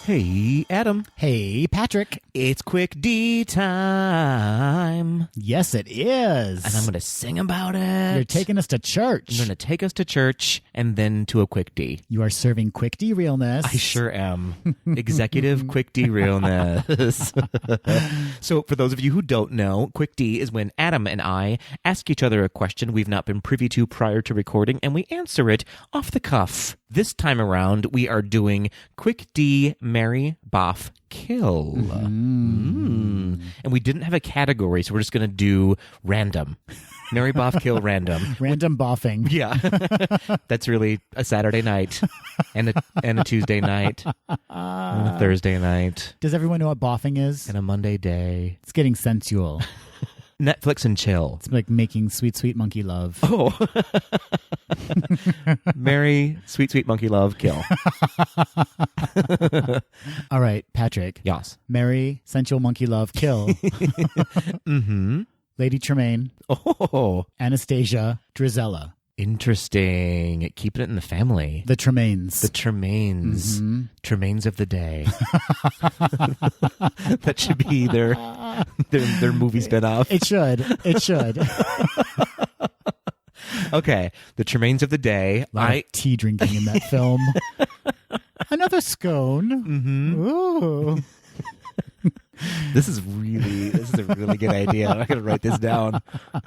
Hey, Adam. Hey, Patrick. It's quick D time. Yes, it is. And I'm going to sing about it. You're taking us to church. I'm going to take us to church and then to a quick D. You are serving quick D realness. I sure am. Executive quick D realness. So for those of you who don't know, quick D is when Adam and I ask each other a question we've not been privy to prior to recording, and we answer it off the cuff. This time around, we are doing quick D, marry, boff, kill. And we didn't have a category, so we're just going to do random. Marry, boff, kill, random. Random boffing. Yeah. That's really a Saturday night and a Tuesday night and a Thursday night. Does everyone know what boffing is? And a Monday day. It's getting sensual. Netflix and chill. It's like making sweet, sweet monkey love. Oh. Marry, sweet, sweet monkey love, kill. All right, Patrick. Yes. Marry, sensual monkey love, kill. Lady Tremaine. Oh. Anastasia. Drizella. Interesting. Keeping it in the family. The Tremaines. The Tremaines. Tremaines of the day. That should be their movie spinoff. It should. It should. Okay. The Tremaines of the day. A lot of tea drinking in that film. Another scone. Ooh. This is a really good idea. I'm going to write this down.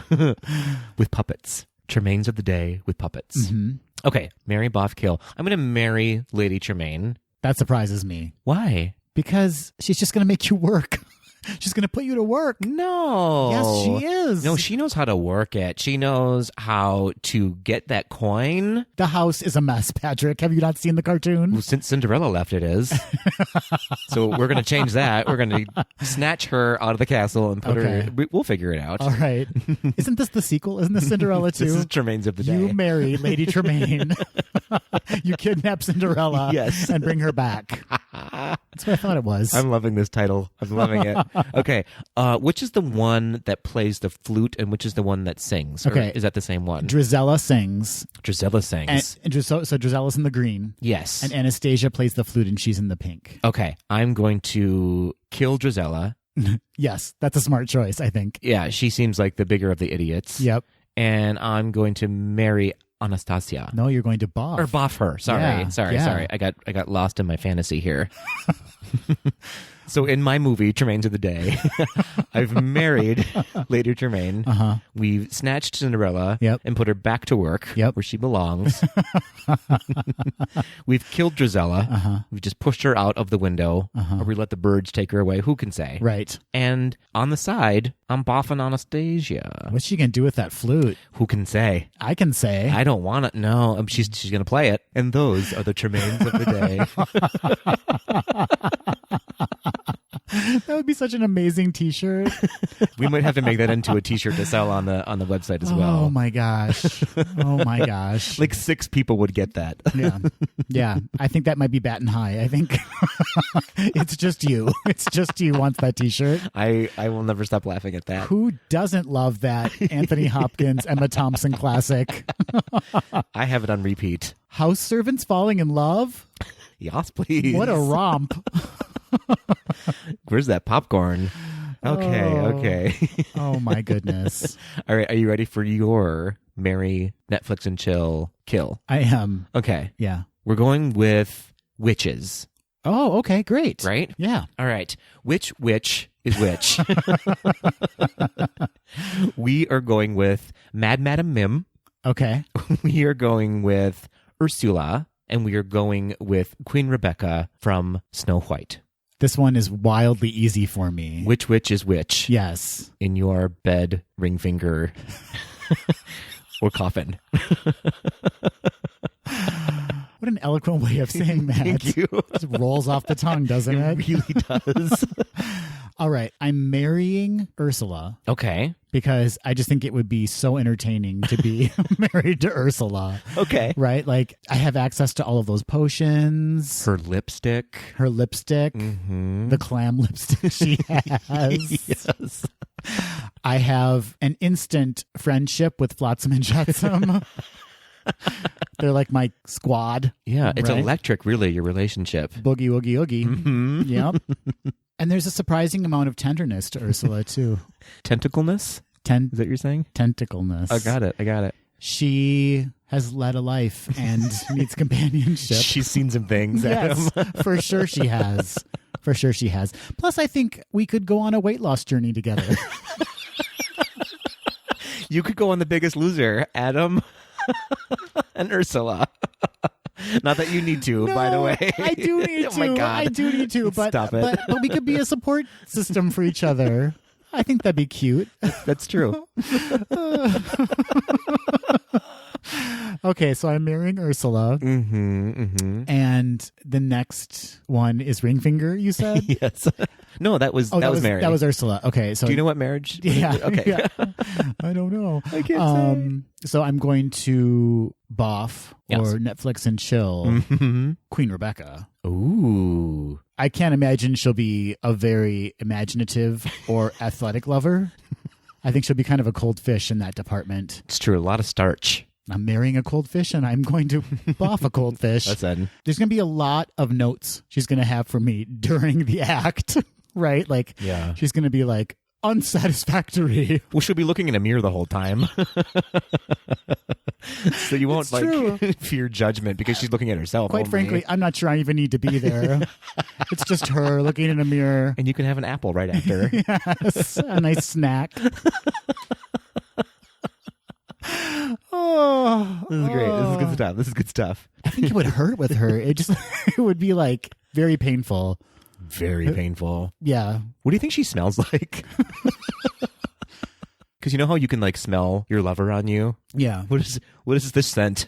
With puppets. Tremaines of the day with puppets. Okay, marry, boff, kill. I'm going to marry Lady Tremaine. That surprises me. Why? Because she's just going to make you work. She's going to put you to work. No. Yes, she is. No, she knows how to work it. She knows how to get that coin. The house is a mess, Patrick. Have you not seen the cartoon? Well, since Cinderella left, it is. So we're going to change that. We're going to snatch her out of the castle and put her... We'll figure it out. All right. Isn't this the sequel? Isn't this Cinderella too? This is Tremaines of the day. You marry Lady Tremaine. You kidnap Cinderella. Yes. And bring her back. That's what I thought it was. I'm loving this title. I'm loving it. Okay. Which is the one that plays the flute and which is the one that sings? Or Okay. is that the same one? Drizella sings. Drizella sings. So Drizella's in the green. Yes. And Anastasia plays the flute and she's in the pink. Okay. I'm going to kill Drizella. Yes. That's a smart choice, I think. Yeah. She seems like the bigger of the idiots. Yep. And I'm going to marry Anastasia. No, you're going to boff. Or boff her. Sorry. Yeah. Sorry. I got lost in my fantasy here. So in my movie, Tremaines of the Day, I've married Lady Tremaine. We've snatched Cinderella and put her back to work where she belongs. We've killed Drizella. We've just pushed her out of the window, or we let the birds take her away. Who can say? Right. And on the side, I'm boffing Anastasia. What's she going to do with that flute? Who can say? I can say. I don't want it. No, she's going to play it. And those are the Tremaines of the day. That would be such an amazing T-shirt. We might have to make that into a T-shirt to sell on the website as well. Oh my gosh! Oh my gosh! Like 6 people would get that. Yeah. I think that might be batting high. I think it's just you. It's just you wants that T-shirt. I will never stop laughing at that. Who doesn't love that Anthony Hopkins, Emma Thompson classic? I have it on repeat. House servants falling in love? Yes, please. What a romp! Where's that popcorn? Okay. Oh my goodness. All right, are you ready for your marry, Netflix and chill, kill? I am. Okay. Yeah. We're going with witches. Oh, okay, great. Right? Yeah. All right. Which witch is which? We are going with Mad Madam Mim. Okay. We are going with Ursula. And we are going with Queen Rebecca from Snow White. This one is wildly easy for me. Which witch is which? Yes. In your bed, ring finger, or coffin. What an eloquent way of saying that. Thank you. It rolls off the tongue, doesn't it? It really does. All right. I'm marrying Ursula. Okay. Because I just think it would be so entertaining to be married to Ursula. Okay. Right? Like, I have access to all of those potions. Her lipstick. The clam lipstick she has. Yes. I have an instant friendship with Flotsam and Jetsam. They're like my squad. Yeah, it's right? electric, really, your relationship. Boogie, woogie, oogie. Yep. And there's a surprising amount of tenderness to Ursula, too. Tentacleness? Is that what you're saying? Tentacleness. I got it. She has led a life and needs companionship. She's seen some things, Adam. Yes, for sure she has. For sure she has. Plus, I think we could go on a weight loss journey together. You could go on The Biggest Loser, Adam and Ursula. Not that you need to, by the way. I do need to. Oh my God. I do need to. But, Stop it. But we could be a support system for each other. I think that'd be cute. That's true. Okay, so I'm marrying Ursula. And the next one is ring finger, you said? Yes. No, that was Mary. That was Ursula. Okay, so do you know what marriage? Yeah. Okay. Yeah. I don't know. I can't say. So I'm going to boff Yes. or Netflix and chill Queen Rebecca. Ooh. I can't imagine she'll be a very imaginative or athletic lover. I think she'll be kind of a cold fish in that department. It's true. A lot of starch. I'm marrying a cold fish and I'm going to boff a cold fish. That's it. There's going to be a lot of notes she's going to have for me during the act, right? Like, Yeah. she's going to be like, unsatisfactory. Well, she'll be looking in a mirror the whole time. So you won't True. fear judgment because she's looking at herself. Quite only. frankly, I'm not sure I even need to be there. It's just her looking in a mirror. And you can have an apple right after. Yes, a nice snack. Oh, This is great. This is good stuff. I think it would hurt with her. It would be like very painful. Very painful. Yeah. What do you think she smells like? Because you know how you can like smell your lover on you? Yeah. What is the scent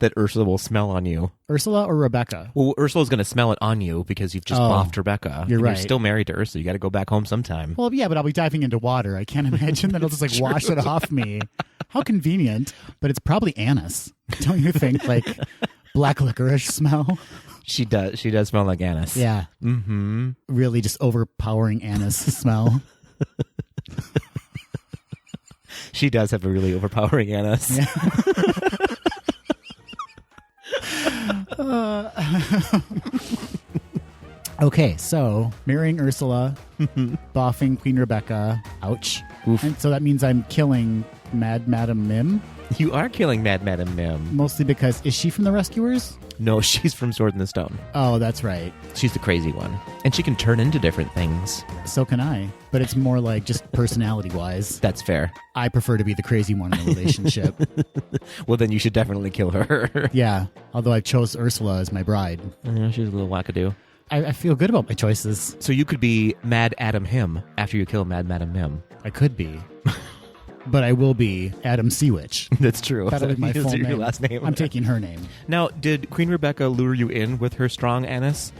that Ursula will smell on you? Ursula or Rebecca? Well, Ursula's going to smell it on you because you've just boffed Rebecca. You're And right. You're still married to Ursula. You got to go back home sometime. Well, yeah, but I'll be diving into water. I can't imagine that I'll just like wash it off me. How convenient. But it's probably anise. Don't you think? Like black licorice smell? She does. She does smell like anise. Yeah. Mm-hmm. Really just overpowering anise smell. She does have a really overpowering anise. Yeah. Okay, so marrying Ursula, boffing Queen Rebecca. Ouch. Oof. And so that means I'm killing Mad Madam Mim, You are killing Mad Madam Mim. mostly because, is she from the Rescuers? No, she's from Sword in the Stone. Oh, that's right. She's the crazy one. And she can turn into different things. So can I. But it's more like just personality-wise. That's fair. I prefer to be the crazy one in the relationship. Well, then you should definitely kill her. Yeah, although I chose Ursula as my bride. Yeah, she's a little wackadoo. I feel good about my choices. So you could be Mad Adam Him after you kill Mad Madam Mim. I could be. But I will be Adam Seawitch. That's true. That'll be my Is full your name. last name. I'm taking her name. Now, did Queen Rebecca lure you in with her strong anise?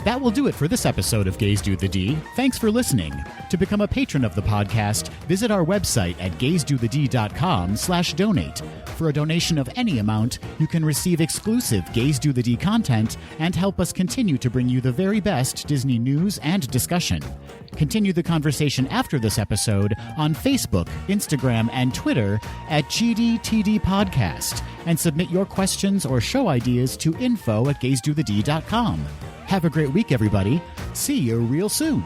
That will do it for this episode of Gays Do the D. Thanks for listening. To become a patron of the podcast, visit our website at gaysdothed.com/donate. For a donation of any amount, you can receive exclusive Gays Do the D content and help us continue to bring you the very best Disney news and discussion. Continue the conversation after this episode on Facebook, Instagram, and Twitter at GDTD Podcast, and submit your questions or show ideas to info@gaysdothed.com. Have a great week, everybody. See you real soon.